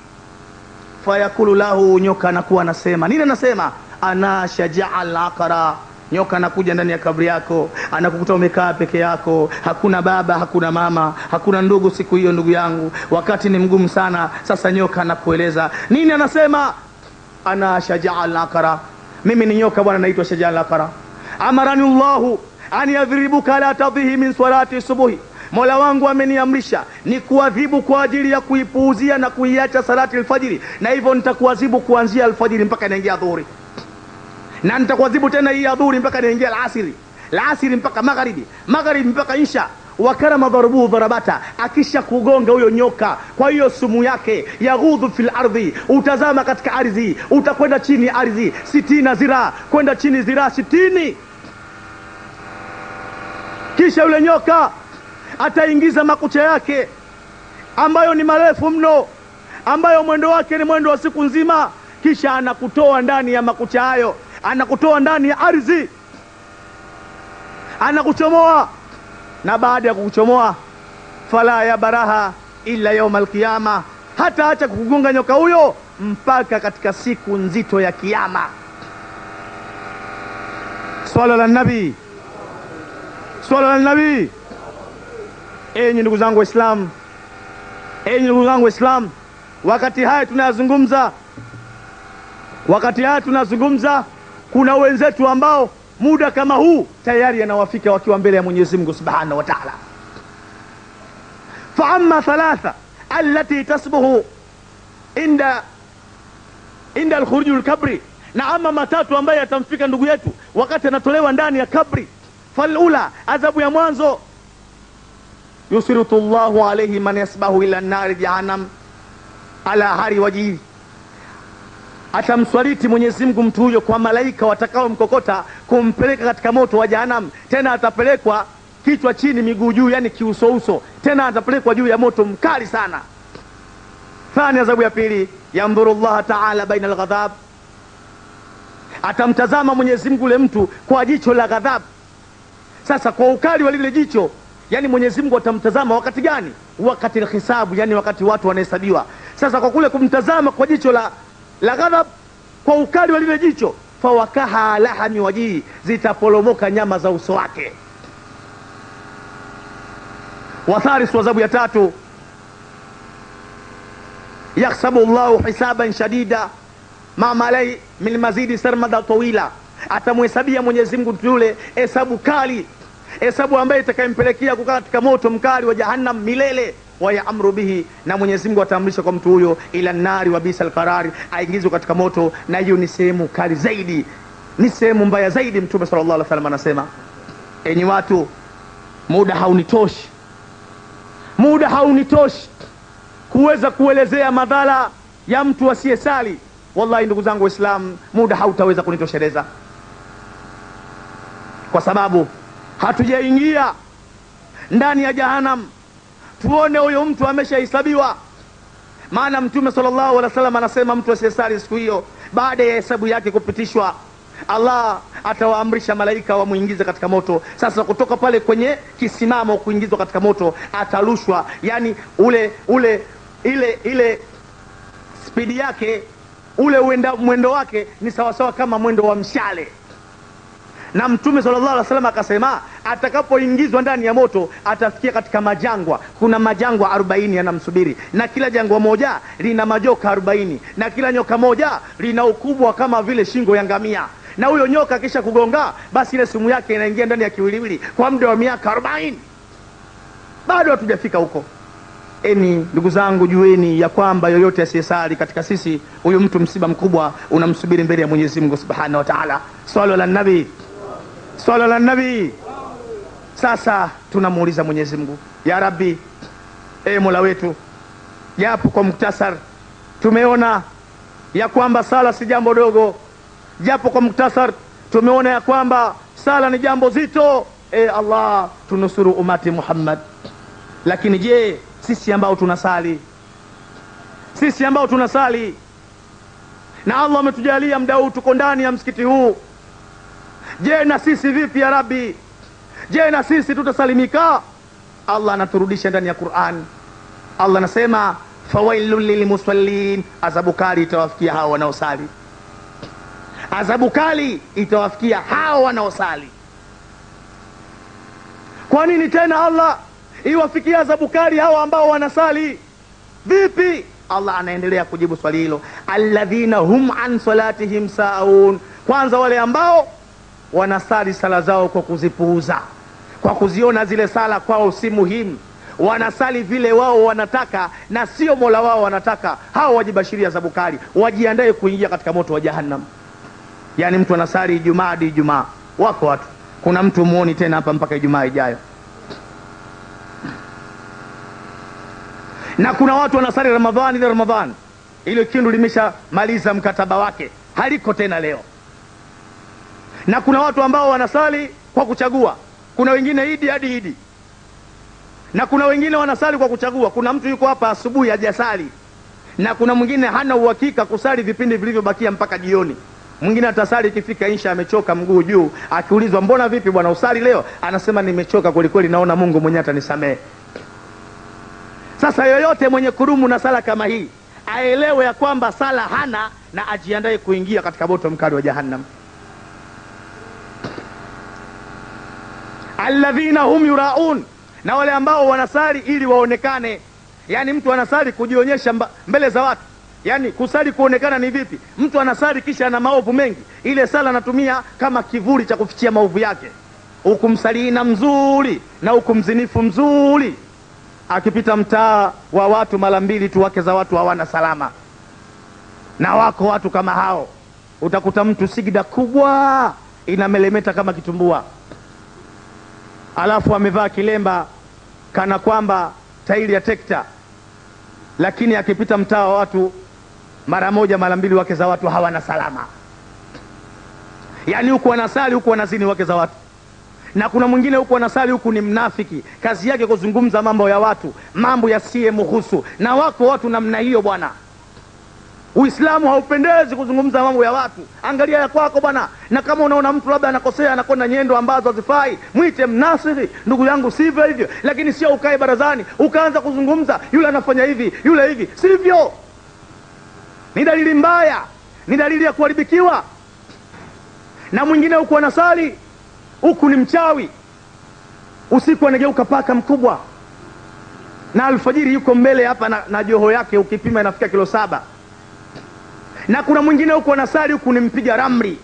Fayakulu lahu, nyoka anakuwa anasema nini? Anasema ana shaja al-aqra, nyoka anakuja ndani ya kabri yako, anakukuta umekaa peke yako, hakuna baba, hakuna mama, hakuna ndugu siku hiyo, ndugu yangu, wakati ni mgumu sana. Sasa nyoka anakueleza nini? Anasema ana shaja al-aqra, mimi ni nyoka bwana, naitwa shaja al-aqra. Amarani Allahu an yadhribuka la tadhihi min salati subuhi, Mola wangu ameniamrisha ni kuadhibu kwa ajili ya kuipuuzia na kuiacha salati alfajiri, na hivyo nitakuadhibu kuanzia alfajiri mpaka inaingia dhuhuri, na nitakuadhibu tena hii adhuhuri mpaka inaingia alasiri, alasiri mpaka magharibi, magharibi mpaka isha. Wakarama dharubuhu dharabata, akisha kugonga huyo nyoka kwa hiyo sumu yake, yaghudhu fil ardhi, utazama katika ardhi, utakwenda chini ardhi 60 zira, kwenda chini zira 60. Kisha yule nyoka ataingiza makucha yake ambayo ni marefu mno, ambayo mwendo wake ni mwendo wa siku nzima, kisha anakutoa ndani ya makucha hayo, anakutoa ndani ya ardhi, anakuchomoa. Na baada ya kukuchomoa, fala ya baraha illa yawm alqiyama, hata acha kukugonga nyoka huyo mpaka katika siku nzito ya kiyama. Swala la nabii, swala la nabii. Enyi ndugu zangu Waislamu, enyi ndugu zangu Waislamu, wakati haya tunazungumza, kuna wenzetu ambao muda kama huu tayari yanawafika wakiwa mbele ya Mwenyezi Mungu Subhanahu wa Ta'ala. Fa amma thalatha allati tasbuhu inda al-khuruj al-kabri, na ama matatu ambaye atamfika ndugu yetu wakati anatolewa ndani ya kabri. Falula, adhabu ya mwanzo, yusritu Allahu alayhi man yasbahu ila an-nar jahannam ala hari wajhi, atamswaliti Mwenyezi Mungu mtu huyo kwa malaika watakao mkokota kumpeleka katika moto wa jahannam. Tena atapelekwa kichwa chini miguu juu, yani kiusouso, tena atapelekwa juu ya moto mkali sana. Thani, adhabu ya pili, yandhuru Allah ta'ala baina al-ghadab, atamtazama Mwenyezi Mungu ule mtu kwa jicho la ghadhab. Sasa kwa ukali wa lile jicho, yani Mwenyezi Mungu atamtazama wakati gani? Wakati al-hisabu, yani wakati watu wanahesabiwa. Sasa kwa kule kumtazama kwa jicho la ghadhab, kwa ukali wa lile jicho, fawakaha lahami wajhi, zitapolomoka nyama za uso wake. Watharis, adhabu ya tatu, yahsabu Allahu hisaban shadida ma malai min mazidi sarmada tawila, atamhesabia Mwenyezi Mungu yule hesabu kali, hesabu ambayo itakayempelekea kukaa katika moto mkali wa jahannam milele. Wa yaamru bihi, na Mwenyezi Mungu ataamrisha kwa mtu huyo ila nari wa bisal qarari, aingizwe katika moto, na hiyo ni sehemu kali zaidi, ni sehemu mbaya zaidi. Mtume sallallahu alaihi wasallam anasema, enyi watu, muda haunitoshi kuweza kuelezea madhara ya mtu asiyesali. Wallahi ndugu zangu Waislamu, muda hautaweza kunitosheleza, kwa sababu hatujaingia ndani ya jahannam tuone huyo mtu ameshahesabiwa Maana Mtume sallallahu alaihi wasallam anasema mtu asiyesali siku hiyo, baada ya hesabu yake kupitishwa, Allah atawaamrisha malaika wamuingize katika moto. Sasa kutoka pale kwenye kisimamo kuingizwa katika moto, atarushwa, yani ile spidi yake, ule mwendo wake ni sawasawa kama mwendo wa mshale. Na Mtume sallallahu alaihi wasallam akasema atakapoingizwa ndani ya moto atafikia katika majangwa. Kuna majangwa 40 yanamsubiri, na kila jangwa moja lina majoka 40, na kila nyoka moja lina ukubwa kama vile shingo ya ngamia. Na huyo nyoka kisha kugonga, basi ile sumu yake inaingia ndani ya kiwiliwili kwa muda wa miaka 40. Bado hatujafika huko. Ndugu zangu, jueni ya kwamba yoyote asiyesali katika sisi, huyu mtu msiba mkubwa unamsubiri mbele ya Mwenyezi Mungu Subhanahu wa Ta'ala. Swalla ala nabii, swalla ala nabii. Sasa tunamuuliza Mwenyezi Mungu, ya Rabbi, Mola wetu, japo kwa muktasar tumeona ya kwamba sala si jambo dogo, japo kwa muktasar tumeona ya kwamba sala ni jambo zito. Allah, tunusuru umati Muhammad. Lakini je, sisi ambao tunasali na Allah ametujalia muda huu tuko ndani ya msikiti huu, je na sisi vipi ya Rabbi? Je na sisi tutasalimika? Allah anaturudisha ndani ya Qur'an. Allah anasema fawailul lilmusallin, adhabu kali itawafikia hao wanaosali. Adhabu kali itawafikia hao wanaosali. Kwa nini tena Allah iwafikia adhabu kali hao ambao wanasali? Vipi? Allah anaendelea kujibu swali hilo, alladhina hum an salatihim saun. Kwanza wale ambao wanasali sala zao kwa kuzipuuza, kwa kuziona zile sala kwao si muhimu, wanasali vile wao wanataka na sio Mola wao wanataka. Hao wajibashiria adhabu kali, wajiandae kuingia katika moto wa Jahannam. Yani mtu anasali Ijumaa hadi Ijumaa, wako watu, kuna mtu muoni tena hapa mpaka Ijumaa ijayo. Na kuna watu wanasali Ramadhani ile Ramadhani, ile kindu limeshamaliza mkataba wake, haliko tena leo. Na kuna watu ambao wanasali kwa kuchagua, kuna wengine Idi hadi Idi. Na kuna wengine wanasali kwa kuchagua, kuna mtu yuko hapa asubuhi hajasali, na kuna mwingine hana uhakika kusali vipindi vilivyobakia mpaka jioni. Mwingine atasali ikifika insha amechoka mguu juu, akiulizwa mbona vipi bwana usali leo, anasema nimechoka kweli kweli, naona Mungu mwenyewe atanisamehe. Sasa yoyote mwenye kurumu na sala kama hii aelewe ya kwamba sala hana, na ajiandae kuingia katika moto mkali wa Jahannam. Alladhina hum yuraun, na wale ambao wanasali ili waonekane. Yani mtu anasali kujionyesha mbele za watu. Yani kusali kuonekana ni vipi? Mtu anasali kisha ana maovu mengi, ile sala anatumia kama kivuli cha kufichia maovu yake. Huku msalina mzuri na huku mzinifu mzuri, akipita mtaa wa watu mara mbili tu wake za watu hawana salama. Na wako watu kama hao, utakuta mtu sigida kubwa inamelemeta kama kitumbua, alafu amevaa kilemba kana kwamba tairi ya tekta, lakini akipita mtaa wa watu mara moja mara mbili wake za watu hawana salama. Yani huku wanasali huku wanazini wake za watu. Na kuna mwingine huku wanasali huku ni mnafiki, kazi yake kuzungumza mambo ya watu, mambo yasiye muhusu. Na wako watu namna hiyo bwana. Uislamu haupendezi kuzungumza mambo ya watu, angalia ya kwako bwana. Na kama unaona mtu labda anakosea, anakwenda nyendo ambazo hazifai, mwite mnasihi, ndugu yangu sivyo hivyo. Lakini sio ukae barazani ukaanza kuzungumza yule anafanya hivi yule hivi, sivyo. Ni dalili mbaya, ni dalili ya kuharibikiwa. Na mwingine huku anasali huku ni mchawi, usiku anageuka paka mkubwa, na alfajiri yuko mbele hapa na joho yake ukipima inafikia kilo 7. Na kuna mwingine huko anasali huku ni mpiga ramli,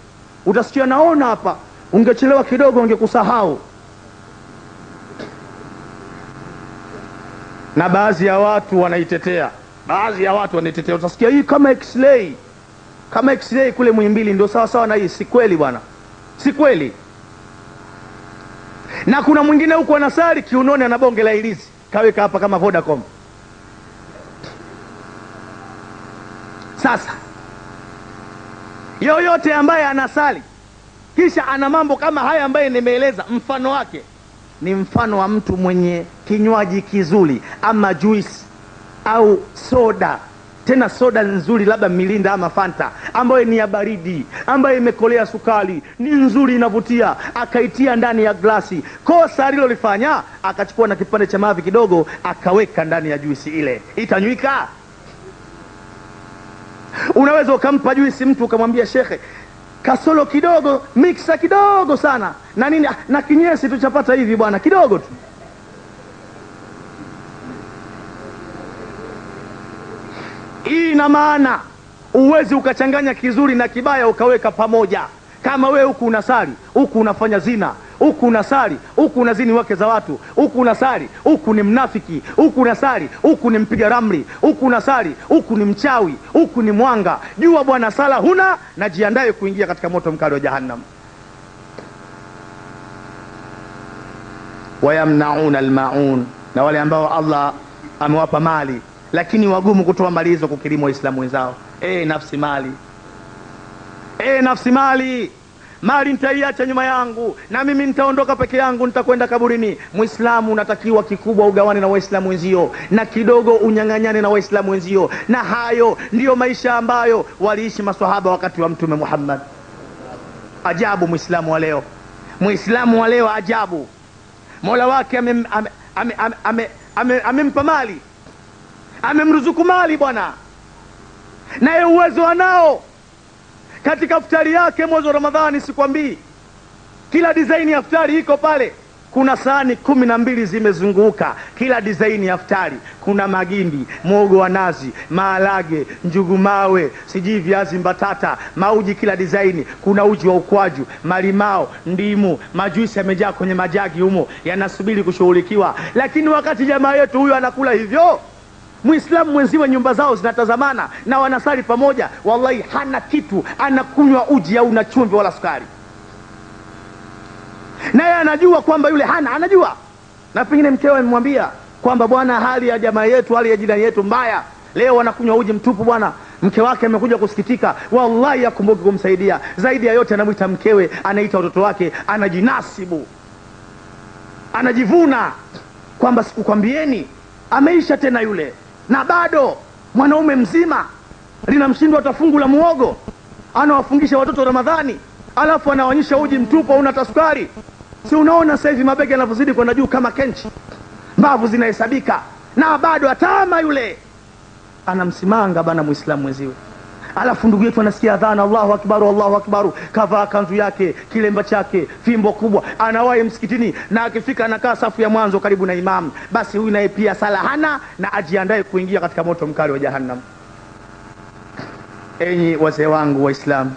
utasikia naona hapa ungechelewa kidogo ungekusahau. Na baadhi ya watu wanaitetea, utasikia hii kama X-ray kule Muhimbili ndio sawa sawa na hii. Si kweli bwana, si kweli. Na kuna mwingine huko anasali kiunoni ana bonge la ilizi kaweka hapa kama Vodacom. Sasa yoyote ambaye anasali kisha ana mambo kama haya ambaye nimeeleza, mfano wake ni mfano wa mtu mwenye kinywaji kizuri, ama juice au soda tena soda nzuri, labda Mirinda ama Fanta, ambayo ni ya baridi, ambayo imekolea sukari, ni nzuri, inavutia, akaitia ndani ya glasi. Kosa alilolifanya, akachukua na kipande cha mavi kidogo akaweka ndani ya juisi ile, itanywika? Unaweza ukampa juisi mtu ukamwambia shekhe, kasolo kidogo, mixa kidogo sana na nini, na kinyesi tuchapata hivi bwana, kidogo tu. Hii ina maana uwezi ukachanganya kizuri na kibaya ukaweka pamoja. Kama wewe huku unasali, huku unafanya zina, huku unasali, huku unazini wake za watu, huku unasali, huku ni mnafiki, huku unasali, huku ni mpiga ramli, huku unasali, huku ni mchawi, huku ni mwanga, jua bwana sala huna, na jiandae kuingia katika moto mkali wa jahannam. Wayamnauna almaun, na wale ambao Allah amewapa mali lakini wagumu kutoa mali hizo kukirimu waislamu wenzao. Nafsi mali, nafsi mali, mali nitaiacha nyuma yangu na mimi nitaondoka peke yangu, nitakwenda kaburini. Muislamu unatakiwa kikubwa ugawane na waislamu wenzio, na kidogo unyang'anyane na waislamu wenzio, na hayo ndiyo maisha ambayo waliishi maswahaba wakati wa Mtume Muhammad. Ajabu muislamu wa leo, muislamu wa leo ajabu. Mola wake amempa mali, amemruzuku mali bwana, naye uwezo anao. Katika iftari yake mwezi wa Ramadhani, sikwambii, kila design ya iftari iko pale. Kuna sahani 12 zimezunguka, kila design ya iftari. Kuna magimbi, mwogo wa nazi, maharage, njugu mawe, sijui viazi mbatata, mauji kila design. Kuna uji wa ukwaju, malimao, ndimu, majuisi yamejaa kwenye majagi humo, yanasubiri kushughulikiwa. Lakini wakati jamaa yetu huyo anakula hivyo, muislamu mwenziwe nyumba zao zinatazamana na wanasali pamoja, wallahi hana kitu, anakunywa uji au na chumvi wala sukari, naye anajua kwamba yule hana, anajua. Na pengine mkewe amemwambia kwamba bwana, hali ya jamaa yetu, hali ya jirani yetu mbaya, leo wanakunywa uji mtupu bwana. Mke wake amekuja kusikitika, wallahi akumbuke kumsaidia. Zaidi ya yote anamuita mkewe, anaita watoto wake, anajinasibu, anajivuna kwamba sikukwambieni. Ameisha tena yule, na bado mwanaume mzima linamshindwa hata fungu la muogo, anawafungisha watoto Ramadhani, alafu anaonyesha uji mtupu au na sukari. Si unaona sasa hivi mabega yanavyozidi kwenda juu kama kenchi, mbavu zinahesabika, na bado atama yule anamsimanga bana muislamu mwenziwe. Alafu ndugu yetu anasikia adhana, Allahu akbar, Allahu akbar, kavaa kanzu yake, kilemba chake, fimbo kubwa, anawahi msikitini, na akifika anakaa safu ya mwanzo karibu na imamu. Basi huyu naye pia sala hana, na ajiandae kuingia katika moto mkali wa jahannam. Enyi wazee wangu Waislamu,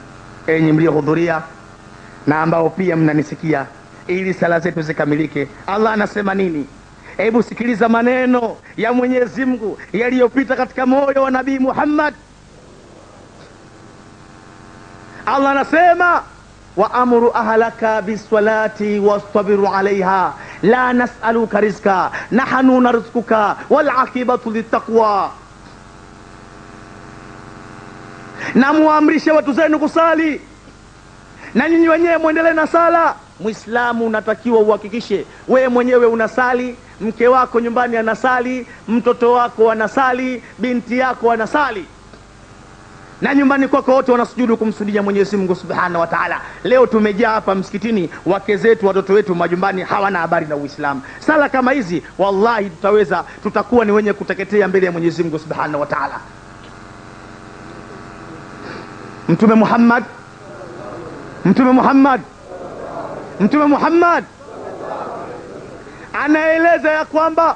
enyi mliohudhuria na ambao pia mnanisikia, ili sala zetu zikamilike, Allah anasema nini? Hebu sikiliza maneno ya Mwenyezi Mungu yaliyopita katika moyo wa Nabii Muhammad. Allah anasema, wa amuru ahlaka bisalati wastabiru alaiha la nas'aluka rizqa nahnu narzukuka wal aqibatu littaqwa. Na muamrishe watu zenu kusali, na nyinyi wenyewe muendelee na sala. Muislamu unatakiwa uhakikishe wewe mwenyewe unasali, mke wako nyumbani anasali, mtoto wako anasali, binti yako anasali, na nyumbani kwako wote wanasujudu kumsujudia Mwenyezi Mungu Subhanahu wa Ta'ala. Leo tumejaa hapa msikitini, wake zetu, watoto wetu majumbani hawana habari na Uislamu. Sala kama hizi wallahi tutakuwa ni wenye kuteketea mbele ya Mwenyezi Mungu Subhanahu wa Ta'ala. Mtume Muhammad anaeleza ya kwamba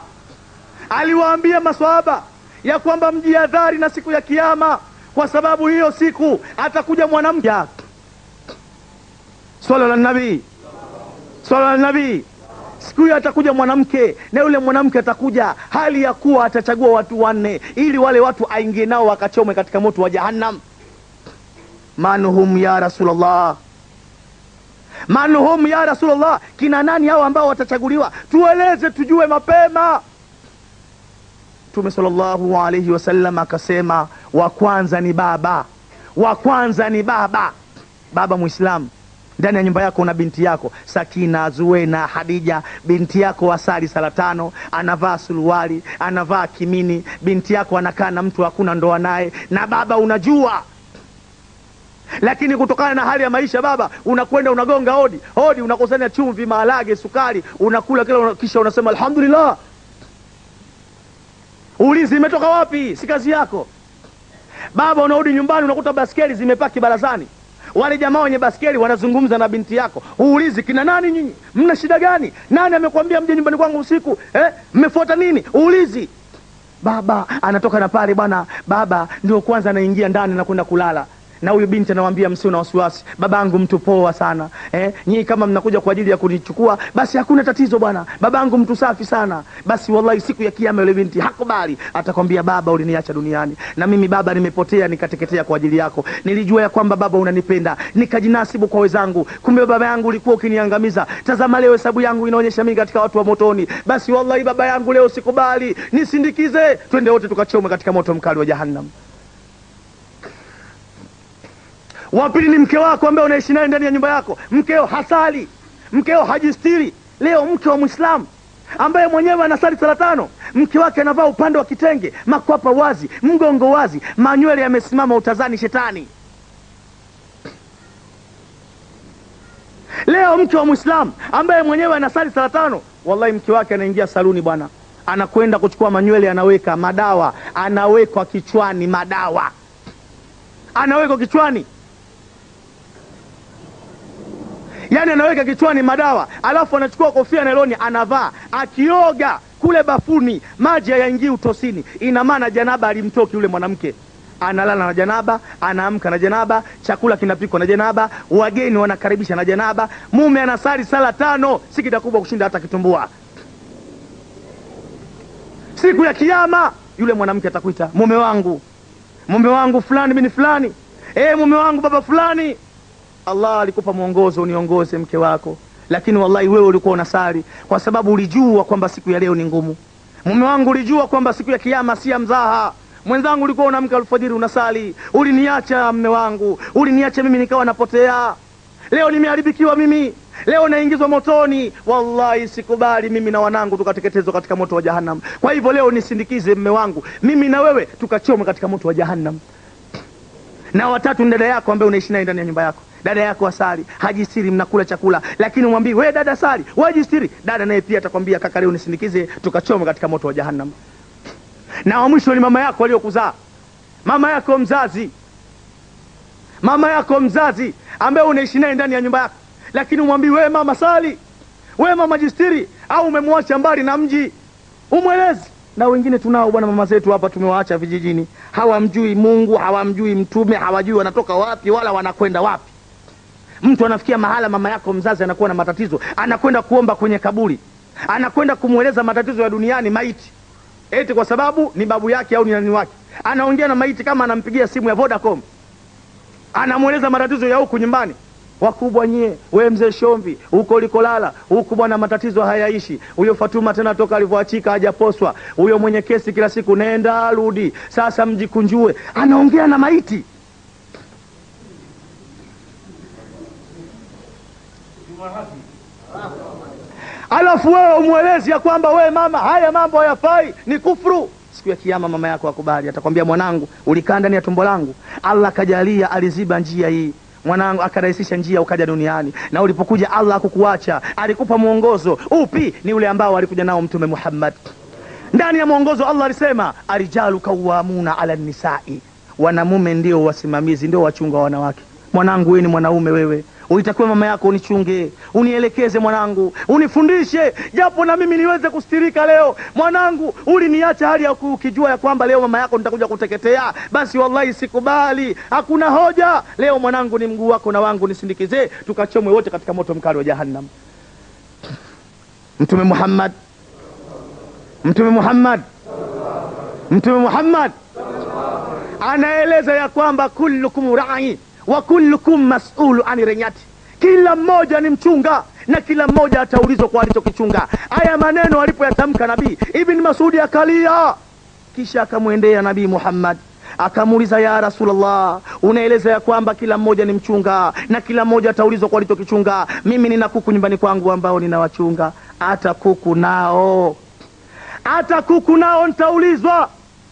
aliwaambia maswahaba ya kwamba mjihadhari na siku ya Kiyama, kwa sababu hiyo siku atakuja mwanamke. Swala la nabii, siku hiyo atakuja mwanamke, na yule mwanamke atakuja hali ya kuwa atachagua watu 4 ili wale watu aingie nao wakachomwe katika moto wa jahannam. Manuhum ya Rasulullah, manuhum ya Rasulullah, kina nani hao ambao watachaguliwa? Tueleze tujue mapema. Mtume sallallahu alayhi wasallam akasema, wa kwanza ni baba, baba Muislamu. ndani ya nyumba yako una binti yako Sakina, Zuena, Hadija, binti yako asali sala 5, anavaa suruali, anavaa kimini, binti yako anakaa na mtu hakuna ndoa naye, na baba unajua. Lakini kutokana na hali ya maisha baba, unakwenda unagonga hodi, unakusanya chumvi, maharage, sukari, unakula kila kisha unasema alhamdulillah. Ulizi imetoka wapi? Si kazi yako. Baba unarudi nyumbani unakuta baskeli zimepaki barazani. Wale jamaa wenye baskeli wanazungumza na binti yako. Uulizi kina nani nyinyi? Mna shida gani? Nani amekwambia mje nyumbani kwangu usiku? Mmefuata nini? Uulizi. Baba anatoka na pale bwana, baba ndio kwanza anaingia ndani na kwenda kulala. Na huyu binti anawaambia msio na wasiwasi, babangu mtu poa sana. Nyinyi kama mnakuja kwa ajili ya kunichukua basi hakuna tatizo bwana. Babangu mtu safi sana. Basi wallahi siku ya kiyama yule binti hakubali, atakwambia baba uliniacha duniani na mimi baba nimepotea nikateketea kwa ajili yako. Nilijua ya kwamba baba unanipenda, nikajinasibu kwa wenzangu. Kumbe baba yangu ulikuwa ukiniangamiza. Tazama leo hesabu yangu inaonyesha mimi katika watu wa motoni. Basi wallahi baba yangu leo sikubali. Nisindikize twende wote tukachome katika moto mkali wa jahannam. Wapili ni mke wako ambaye unaishi naye ndani ya nyumba yako. Mkeo hasali, mkeo hajistiri. Leo mke wa Muislamu ambaye mwenyewe anasali sala 5, mke wake anavaa upande wa kitenge, makwapa wazi, mgongo wazi, manywele yamesimama, utazani shetani. Leo mke wa Muislamu ambaye mwenyewe anasali sala 5, wallahi mke wake anaingia saluni bwana, anakwenda kuchukua manywele, anaweka madawa, anawekwa kichwani madawa, anawekwa kichwani. Yani anaweka kichwani madawa, alafu anachukua kofia nailoni anavaa, akioga kule bafuni maji hayaingii utosini. Ina maana janaba alimtoki yule mwanamke. Analala na janaba, anaamka na janaba, chakula kinapikwa na janaba, wageni wanakaribisha na janaba. Mume anasali sala 5, si kitakubwa kushinda hata kitumbua. Siku ya kiyama yule mwanamke atakuita mume wangu fulani bin fulani, mume wangu baba fulani. Allah alikupa mwongozo, uniongoze mke wako, lakini wallahi wewe ulikuwa unasali kwa sababu ulijua kwamba siku ya leo ni ngumu. Mume wangu ulijua kwamba siku ya kiyama si ya mzaha. Mwenzangu ulikuwa unaamka alfajiri unasali. Uliniacha mume wangu, uliniacha mimi nikawa napotea. Leo nimeharibikiwa mimi, leo naingizwa motoni. Wallahi sikubali mimi na wanangu tukateketezwa katika moto wa jahannam. Kwa hivyo leo nisindikize mume wangu, mimi na wewe tukachoma katika moto wa jahannam. Na watatu ni dada yako ambaye unaishi naye ndani ya nyumba yako. Dada yako asali, hajistiri, mnakula chakula, lakini umwambie wewe dada asali, wewe jistiri. Dada naye pia atakwambia kaka leo nisindikize tukachoma katika moto wa jahannam. Na wa mwisho ni mama yako aliyokuzaa. Mama yako mzazi ambaye unaishi naye ndani ya nyumba yako, lakini umwambie wewe mama sali, wewe mama jistiri, au umemwacha mbali na mji. Umwelezi. Na wengine tunao bwana mama zetu hapa tumewaacha vijijini. Hawamjui Mungu, hawamjui mtume, hawajui wanatoka wapi wala wanakwenda wapi. Mtu anafikia mahala mama yako mzazi anakuwa na matatizo, anakwenda kuomba kwenye kaburi, anakwenda kumweleza matatizo ya duniani maiti, eti kwa sababu ni babu yake au ni nani wake. Anaongea na maiti kama anampigia simu ya Vodacom, anamweleza matatizo ya huku nyumbani. Wakubwa nyie, we mzee Shomvi, huko ulikolala huku bwana matatizo hayaishi. Huyo Fatuma tena toka alivyoachika hajaposwa. Huyo mwenye kesi kila siku nenda rudi, sasa mjikunjue. Anaongea na maiti. Alafu wewe umwelezi ya kwamba wewe mama haya mambo hayafai, ni kufuru. Siku ya kiyama mama yako akubali, atakwambia mwanangu ulikaa ndani ya tumbo langu, Allah kajalia aliziba njia hii, mwanangu akarahisisha njia ukaja duniani, na ulipokuja Allah hakukuacha, alikupa mwongozo. Upi? Ni ule ambao alikuja nao Mtume Muhammad. Ndani ya mwongozo Allah alisema arijalu kawamuna ala nisai, wanamume ndio wasimamizi, ndio wachunga wanawake. Mwanangu wewe ni mwanaume, wewe ulitakiwa mama yako unichunge, unielekeze mwanangu, unifundishe japo na mimi niweze kustirika. Leo mwanangu uliniacha hali ya ukijua ya kwamba leo mama yako nitakuja kuteketea. Basi wallahi sikubali, hakuna hoja. Leo mwanangu ni mguu wako na wangu, nisindikize tukachomwe wote katika moto mkali wa jahannam. Mtume Muhammad anaeleza ya kwamba kullukum ra'i wa kullukum mas'ulu ani renyati, kila mmoja ni mchunga na kila mmoja ataulizwa kwa alichokichunga. Haya maneno alipoyatamka Nabii Ibn Mas'ud akalia, kisha akamwendea Nabii Muhammad Akamuuliza, ya Rasulullah, unaeleza ya kwamba kila mmoja ni mchunga na kila mmoja ataulizwa kwa alichokichunga. Mimi nina kuku nyumbani kwangu ambao ninawachunga, hata kuku nao nitaulizwa.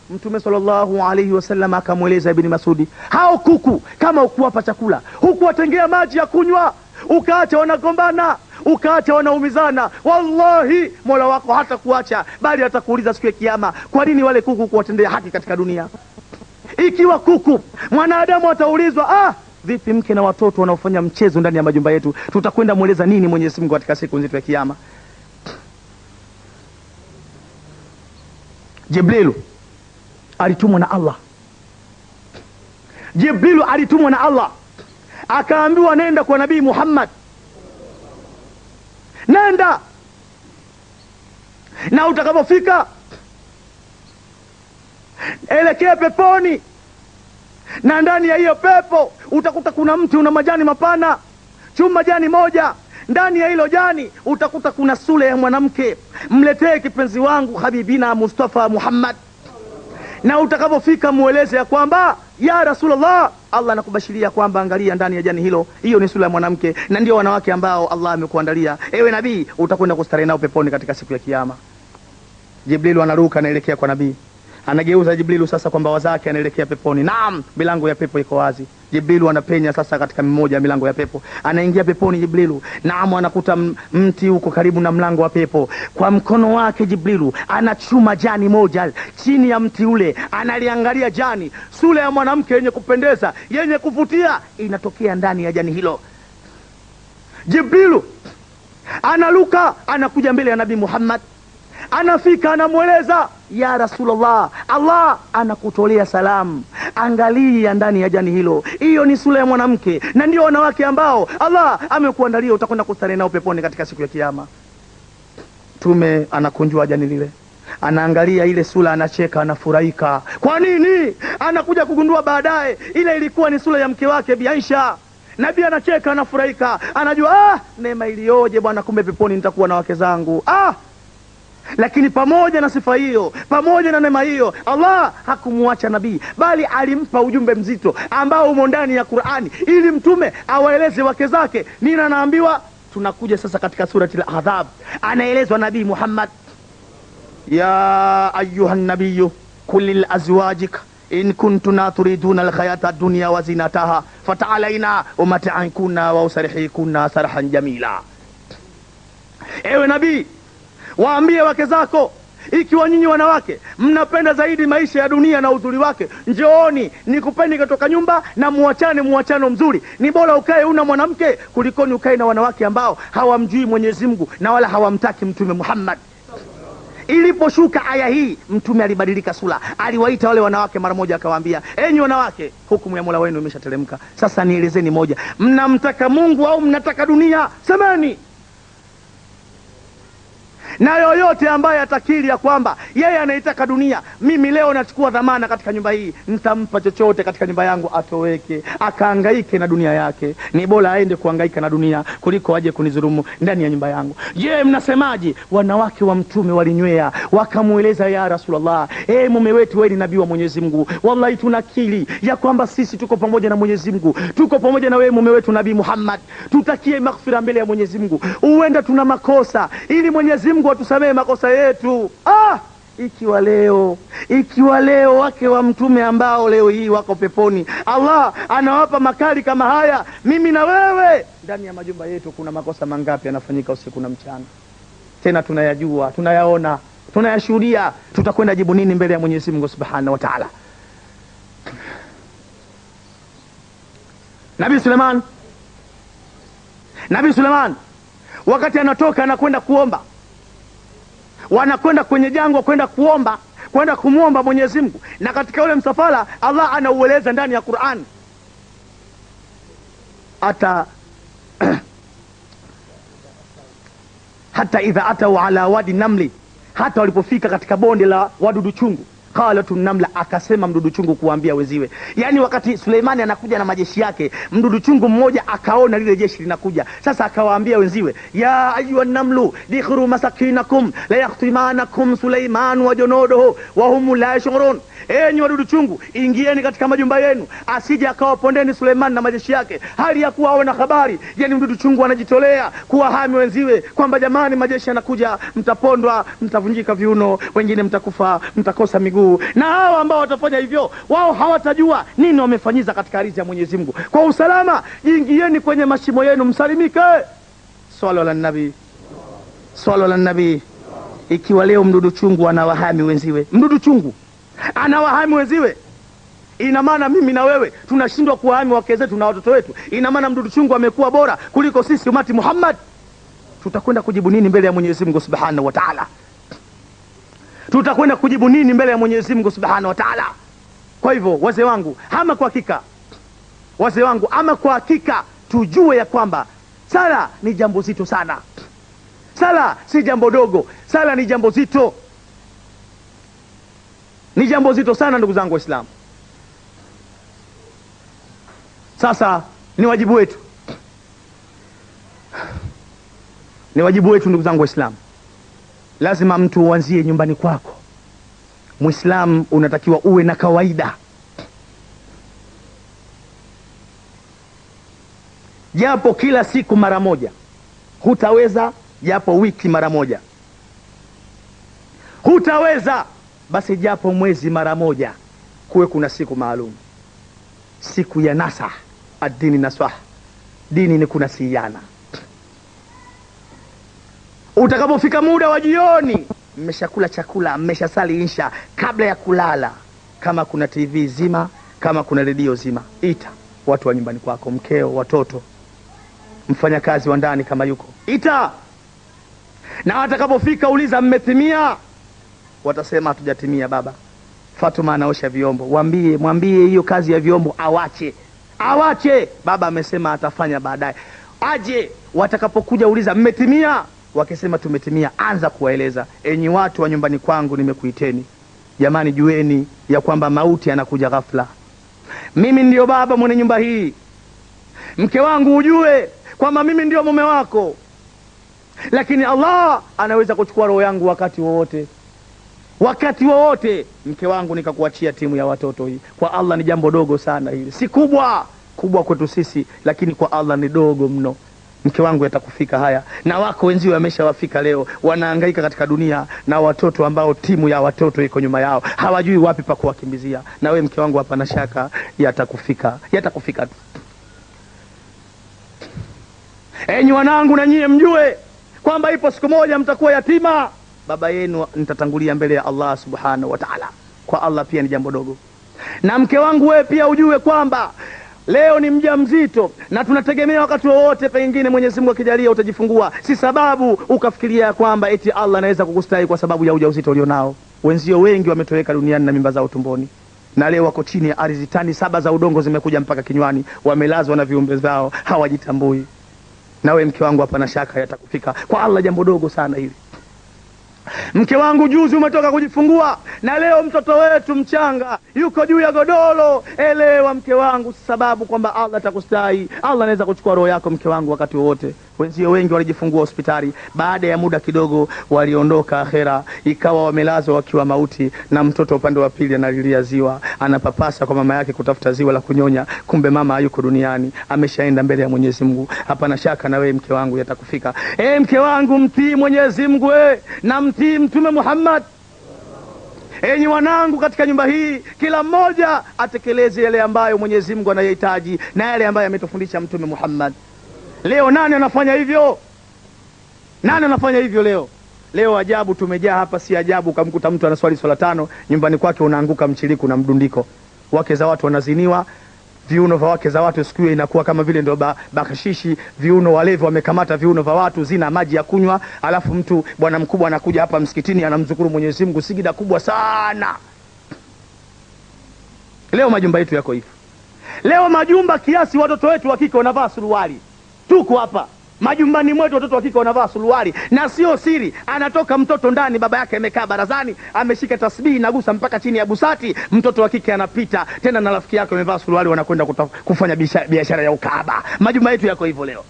Mtume sallallahu alayhi wasallam akamweleza Ibn Masudi, hao kuku kama ukuwapa chakula, hukuwatengea maji ya kunywa, ukaacha wanagombana, ukaacha wanaumizana, wallahi Mola wako hata kuacha, bali atakuuliza siku ya kiyama, kwa nini wale kuku kuwatendea haki katika dunia? Ikiwa kuku mwanadamu ataulizwa, vipi mke na watoto wanaofanya mchezo ndani ya majumba yetu, tutakwenda mueleza nini Mwenyezi Mungu katika siku nzito ya kiyama? Jibrilu alitumwa na Allah, akaambiwa nenda kwa Nabii Muhammad, nenda na utakapofika elekea peponi, na ndani ya hiyo pepo utakuta kuna mti una majani mapana, chuma jani moja, ndani ya hilo jani utakuta kuna sura ya mwanamke, mletee kipenzi wangu habibina Mustafa Muhammad. Na utakapofika mueleze ya kwamba, ya Rasulullah, Allah anakubashiria kwamba angalia ndani ya jani hilo, hiyo ni sura ya mwanamke na ndio wanawake ambao Allah amekuandalia, ewe nabii, utakwenda kustarehe nao peponi katika siku ya kiyama. Jibrilu anaruka anaelekea kwa nabii, anageuza Jibrilu sasa kwa mbawa zake, anaelekea peponi. Naam, milango ya pepo iko wazi. Jibrilu anapenya sasa katika mmoja ya milango ya pepo, anaingia peponi Jibrilu. Naam, anakuta mti uko karibu na mlango wa pepo. Kwa mkono wake Jibrilu anachuma jani moja chini ya mti ule, analiangalia jani, sura ya mwanamke yenye kupendeza, yenye kuvutia inatokea ndani ya jani hilo. Jibrilu analuka, anakuja mbele ya Nabii Muhammad, anafika anamweleza, ya Rasulullah, Allah anakutolea salamu, angalia ndani ya jani hilo, hiyo ni sura ya mwanamke na ndio wanawake ambao Allah amekuandalia, utakwenda kustarehe nao peponi katika siku ya kiyama. Tume anakunjua jani lile, anaangalia ile sura, anacheka, anafurahika. Kwa nini? Anakuja kugundua baadaye ile ilikuwa ni sura ya mke wake Bi Aisha. Nabii anacheka, anafurahika, anajua neema ilioje bwana, kumbe peponi nitakuwa na wake zangu. Lakini pamoja na sifa hiyo, pamoja na neema hiyo, Allah hakumuacha nabii, bali alimpa ujumbe mzito ambao umo ndani ya Qur'ani, ili mtume awaeleze wake zake. Nini anaambiwa? Tunakuja sasa katika surati al-Ahzab, anaelezwa Nabii Muhammad, ya ayuha nabiyyu kulli azwajika in kuntunna turiduna alhayata ad-dunya wa zinataha fata'alaina umata'ankuna wa usarihikuna sarahan jamila. Ewe nabii, waambie wake zako, ikiwa nyinyi wanawake mnapenda zaidi maisha ya dunia na uzuri wake, njooni nikupeni kutoka nyumba na muachano mzuri. Ni bora ukae una mwanamke kulikoni ukae na wanawake ambao hawamjui Mwenyezi Mungu na wala hawamtaki Mtume Muhammad. Iliposhuka aya hii, mtume alibadilika sura, aliwaita wale wanawake mara moja, akawaambia, enyi wanawake, hukumu ya Mola wenu imeshateremka. Sasa nielezeni moja, mnamtaka Mungu au mnataka dunia? Semeni. Na yoyote ambaye atakiri ya kwamba yeye anaitaka dunia, mimi leo nachukua dhamana katika nyumba hii, nitampa chochote katika nyumba yangu, atoweke akahangaike na dunia yake. Ni bora aende kuhangaika na dunia kuliko aje kunidhulumu ndani ya nyumba yangu. Je, mnasemaje? Wanawake wa mtume walinywea, wakamueleza, ya Rasulullah, mume wetu wewe ni nabii wa Mwenyezi Mungu, wallahi tunakiri ya kwamba sisi tuko pamoja na Mwenyezi Mungu, tuko pamoja na wewe mume wetu Nabii Muhammad, tutakie maghfira mbele ya Mwenyezi Mungu. Huenda tuna makosa, ili Mwenyezi Mungu atusamee makosa yetu. Ikiwa leo wake wa mtume ambao leo hii wako peponi, Allah anawapa makali kama haya, mimi na wewe ndani ya majumba yetu kuna makosa mangapi yanafanyika usiku na mchana? Tena tunayajua, tunayaona, tunayashuhudia. Tutakwenda jibu nini mbele ya Mwenyezi Mungu Subhanahu wa Ta'ala? Nabii Suleiman wakati anatoka anakwenda kuomba, wanakwenda kwenye jangwa kwenda kuomba, kwenda kumuomba Mwenyezi Mungu, na katika ule msafara Allah anaueleza ndani ya Qur'an, hata idha atau ala wadi namli, hata walipofika katika bonde la wadudu chungu, qalatun namla, akasema mdudu chungu kuambia wenziwe. Yani wakati Suleimani anakuja na majeshi yake, mdudu chungu mmoja akaona lile jeshi linakuja, sasa akawaambia wenziwe, ya ayuha namlu dikhru masakinakum la yahtimanakum Suleiman wa junuduhu wa hum la yashurun. Enyi wadudu chungu, ingieni katika majumba yenu, asije akawapondeni Suleiman na majeshi yake hali ya kuwa hawana habari. Yani mdudu chungu anajitolea kuwahami wenziwe kwamba jamani, majeshi yanakuja, mtapondwa, mtavunjika viuno, wengine mtakufa, mtakosa miguu. Na hao ambao watafanya hivyo, wao hawatajua nini wamefanyiza katika ardhi ya Mwenyezi Mungu. Kwa usalama, ingieni kwenye mashimo yenu msalimike. Swalla ala nabii, swalla ala nabii. Ikiwa leo mdudu chungu anawahami wenziwe, mdudu chungu anawahami wenziwe, ina maana mimi na wewe tunashindwa kuwahami wake zetu na watoto wetu? Ina maana mdudu chungu amekuwa bora kuliko sisi umati Muhammad? Tutakwenda kujibu nini mbele ya Mwenyezi Mungu Subhanahu wa Ta'ala? Tutakwenda kujibu nini mbele ya Mwenyezi Mungu Subhanahu wa Ta'ala? Kwa hivyo wazee wangu, ama kwa hakika, wazee wangu, ama kwa hakika tujue ya kwamba sala ni jambo zito sana. Sala si jambo dogo, sala ni jambo zito, ni jambo zito sana ndugu zangu Waislamu. Sasa ni wajibu wetu, ni wajibu wetu ndugu zangu Waislamu. Lazima mtu uanzie nyumbani kwako. Muislamu unatakiwa uwe na kawaida, japo kila siku mara moja. Hutaweza, japo wiki mara moja. Hutaweza, basi japo mwezi mara moja. Kuwe kuna siku maalum, siku ya nasah. Ad-dini nasah, dini ni kunasiana. Utakapofika muda wa jioni, mmeshakula chakula, mmeshasali insha, kabla ya kulala, kama kuna TV zima, kama kuna redio zima, ita watu wa nyumbani kwako, mkeo, watoto, mfanyakazi wa ndani kama yuko, ita. Na atakapofika uliza, mmetimia? Watasema hatujatimia baba, Fatuma anaosha vyombo. Mwambie hiyo kazi ya vyombo awache, baba amesema atafanya baadaye, aje. Watakapokuja uliza, mmetimia? Wakisema tumetimia, anza kuwaeleza, enyi watu wa nyumbani kwangu, nimekuiteni jamani, jueni ya kwamba mauti anakuja ghafla. Mimi ndio baba mwenye nyumba hii. Mke wangu, ujue kwamba mimi ndio mume wako, lakini Allah anaweza kuchukua roho yangu wakati wowote, wakati wowote. Mke wangu, nikakuachia timu ya watoto hii. Kwa Allah ni jambo dogo sana hili, si kubwa kwetu sisi, lakini kwa Allah ni dogo mno. Mke wangu, yatakufika haya, na wako wenzio wameshawafika leo, wanahangaika katika dunia na watoto ambao timu ya watoto iko nyuma yao, hawajui wapi pa kuwakimbizia. Na wewe mke wangu, hapana shaka yatakufika tu. Enyi wanangu, na nyie mjue kwamba ipo siku moja mtakuwa yatima. Baba yenu nitatangulia mbele ya Allah Subhanahu wa Ta'ala. Kwa Allah pia ni jambo dogo. Na mke wangu, wewe pia ujue kwamba leo ni mjamzito na tunategemea wakati wowote pengine Mwenyezi Mungu akijalia utajifungua. Si sababu ukafikiria kwamba eti Allah anaweza kukustahi kwa sababu ya ujauzito ulionao. Wenzio wengi wametoweka duniani na mimba zao tumboni, na leo wako chini ya ardhi, tani 7 za udongo zimekuja mpaka kinywani, wamelazwa na viumbe zao, hawajitambui. Na wewe mke wangu, hapana shaka yatakufika. Kwa Allah jambo dogo sana hili. Mke wangu, juzi umetoka kujifungua na leo mtoto wetu mchanga yuko juu ya godoro. Elewa mke wangu, sababu kwamba Allah atakustahi. Allah anaweza kuchukua roho yako mke wangu wakati wowote. Wenzio wengi walijifungua hospitali, baada ya muda kidogo waliondoka akhera, ikawa wamelazwa wakiwa mauti, na mtoto upande wa pili analilia ziwa, anapapasa kwa mama yake kutafuta ziwa la kunyonya, kumbe mama hayuko duniani, ameshaenda mbele ya Mwenyezi Mungu. Hapana shaka na wewe mke wangu yatakufika. Mke wangu, mtii Mwenyezi Mungu na mtii Mtume Muhammad. Enyi wanangu katika nyumba hii, kila mmoja atekeleze yale ambayo Mwenyezi Mungu anayahitaji na yale ambayo ametufundisha Mtume Muhammad. Leo nani anafanya hivyo? Nani anafanya hivyo leo? Leo ajabu tumejaa hapa, si ajabu ukamkuta mtu anaswali swala 5, nyumbani kwake unaanguka mchiliku na mdundiko. Wake za watu wanaziniwa, viuno vya wake za watu siku hiyo inakuwa kama vile ndio bakashishi. Viuno, walevi wamekamata viuno vya watu, zina maji ya kunywa. Alafu mtu bwana mkubwa anakuja hapa msikitini anamzukuru Mwenyezi Mungu, sijida kubwa sana. Leo majumba yetu yako hivi. Leo majumba kiasi watoto wetu wa kike wanavaa suruali. Tuko hapa Majumbani mwetu watoto wa kike wanavaa suruali, na sio siri. Anatoka mtoto ndani, baba yake amekaa barazani, ameshika tasbihi nagusa mpaka chini ya busati, mtoto wa kike anapita tena na rafiki yake amevaa suruali, wanakwenda kufanya biashara ya ukahaba. Majumba yetu yako hivyo leo.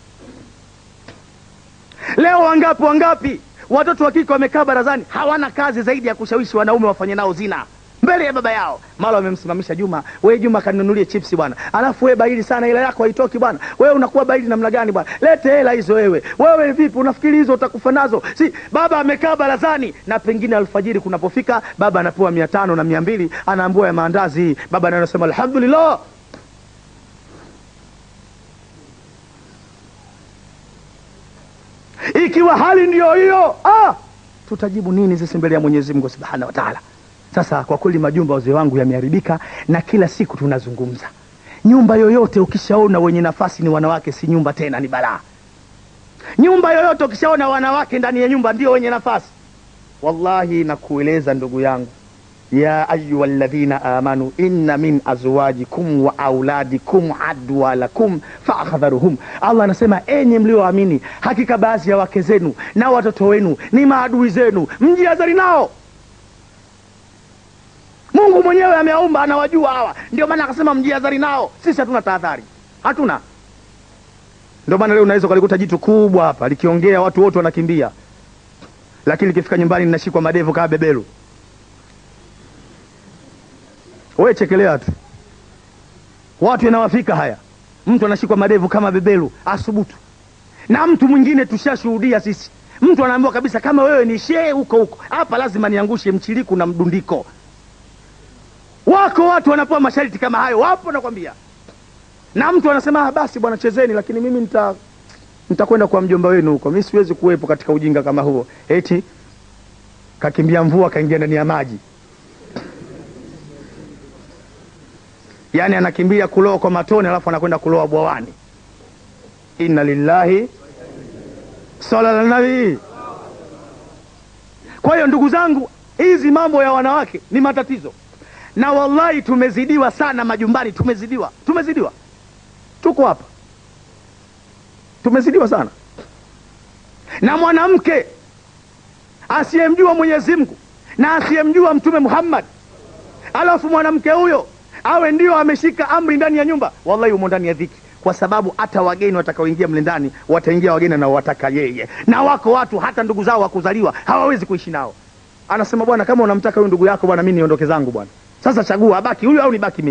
Leo wangapi watoto wa kike wamekaa barazani, hawana kazi zaidi ya kushawishi wanaume wafanye nao zina mbele ya baba yao. Mara wamemsimamisha Juma, wewe Juma kanunulie chipsi bwana. Alafu wewe baili sana, ila yako haitoki bwana. Wewe unakuwa baili namna gani bwana? Lete hela hizo wewe. Wewe vipi unafikiri hizo utakufa nazo? Si baba amekaa barazani, na pengine alfajiri kunapofika baba anapewa 500 na 200, anaambiwa ya maandazi. Baba naye anasema alhamdulillah. Ikiwa hali ndio hiyo, tutajibu nini sisi mbele ya Mwenyezi Mungu Subhanahu wa Ta'ala? Sasa kwa kweli majumba wazee wangu yameharibika, na kila siku tunazungumza. Nyumba yoyote ukishaona wenye nafasi ni wanawake, si nyumba tena, ni balaa. Nyumba yoyote ukishaona wanawake ndani ya nyumba ndio wenye nafasi, wallahi nakueleza ndugu yangu, ya ayyuhalladhina amanu inna min azwajikum wa auladikum adwa lakum fa'hdharuhum. Allah anasema, enyi mlioamini, hakika baadhi ya wake zenu na watoto wenu ni maadui zenu, mjihadhari nao. Mungu mwenyewe amewaumba, anawajua hawa, ndio maana akasema mjihadhari nao. Sisi hatuna tahadhari, hatuna. Ndio maana leo unaweza kulikuta jitu kubwa hapa likiongea watu wote wanakimbia, lakini likifika nyumbani ninashikwa madevu kama bebelu. Wewe chekelea tu, watu yanawafika haya, mtu anashikwa madevu kama bebelu, asubutu. Na mtu mwingine tushashuhudia sisi, mtu anaambiwa kabisa, kama wewe ni shehe huko hapa lazima niangushe mchiliku na mdundiko. Wako watu wanapewa masharti kama hayo, wapo nakwambia. Na mtu anasema basi bwana chezeni, lakini mimi nitakwenda kwa mjomba wenu huko, mimi siwezi kuwepo katika ujinga kama huo. Eti kakimbia mvua kaingia ndani ya maji. Yani anakimbia kuloa kwa matone, alafu anakwenda kuloa bwawani. Inna lillahi sala ala nabii. Kwa hiyo ndugu zangu, hizi mambo ya wanawake ni matatizo, na wallahi tumezidiwa sana majumbani. Tumezidiwa. Tuko hapa, tumezidiwa sana. Na mwanamke asiyemjua Mwenyezi Mungu na asiyemjua Mtume Muhammad, alafu mwanamke huyo awe ndio ameshika amri ndani ya nyumba, wallahi umo ndani ya dhiki. Kwa sababu hata wageni watakaoingia mle ndani wataingia wageni na wataka yeye. Na wako watu hata ndugu zao wa kuzaliwa hawawezi kuishi nao. Anasema bwana, kama unamtaka huyu ndugu yako bwana, mimi niondoke zangu bwana. Sasa chagua, abaki huyu au nibaki mimi.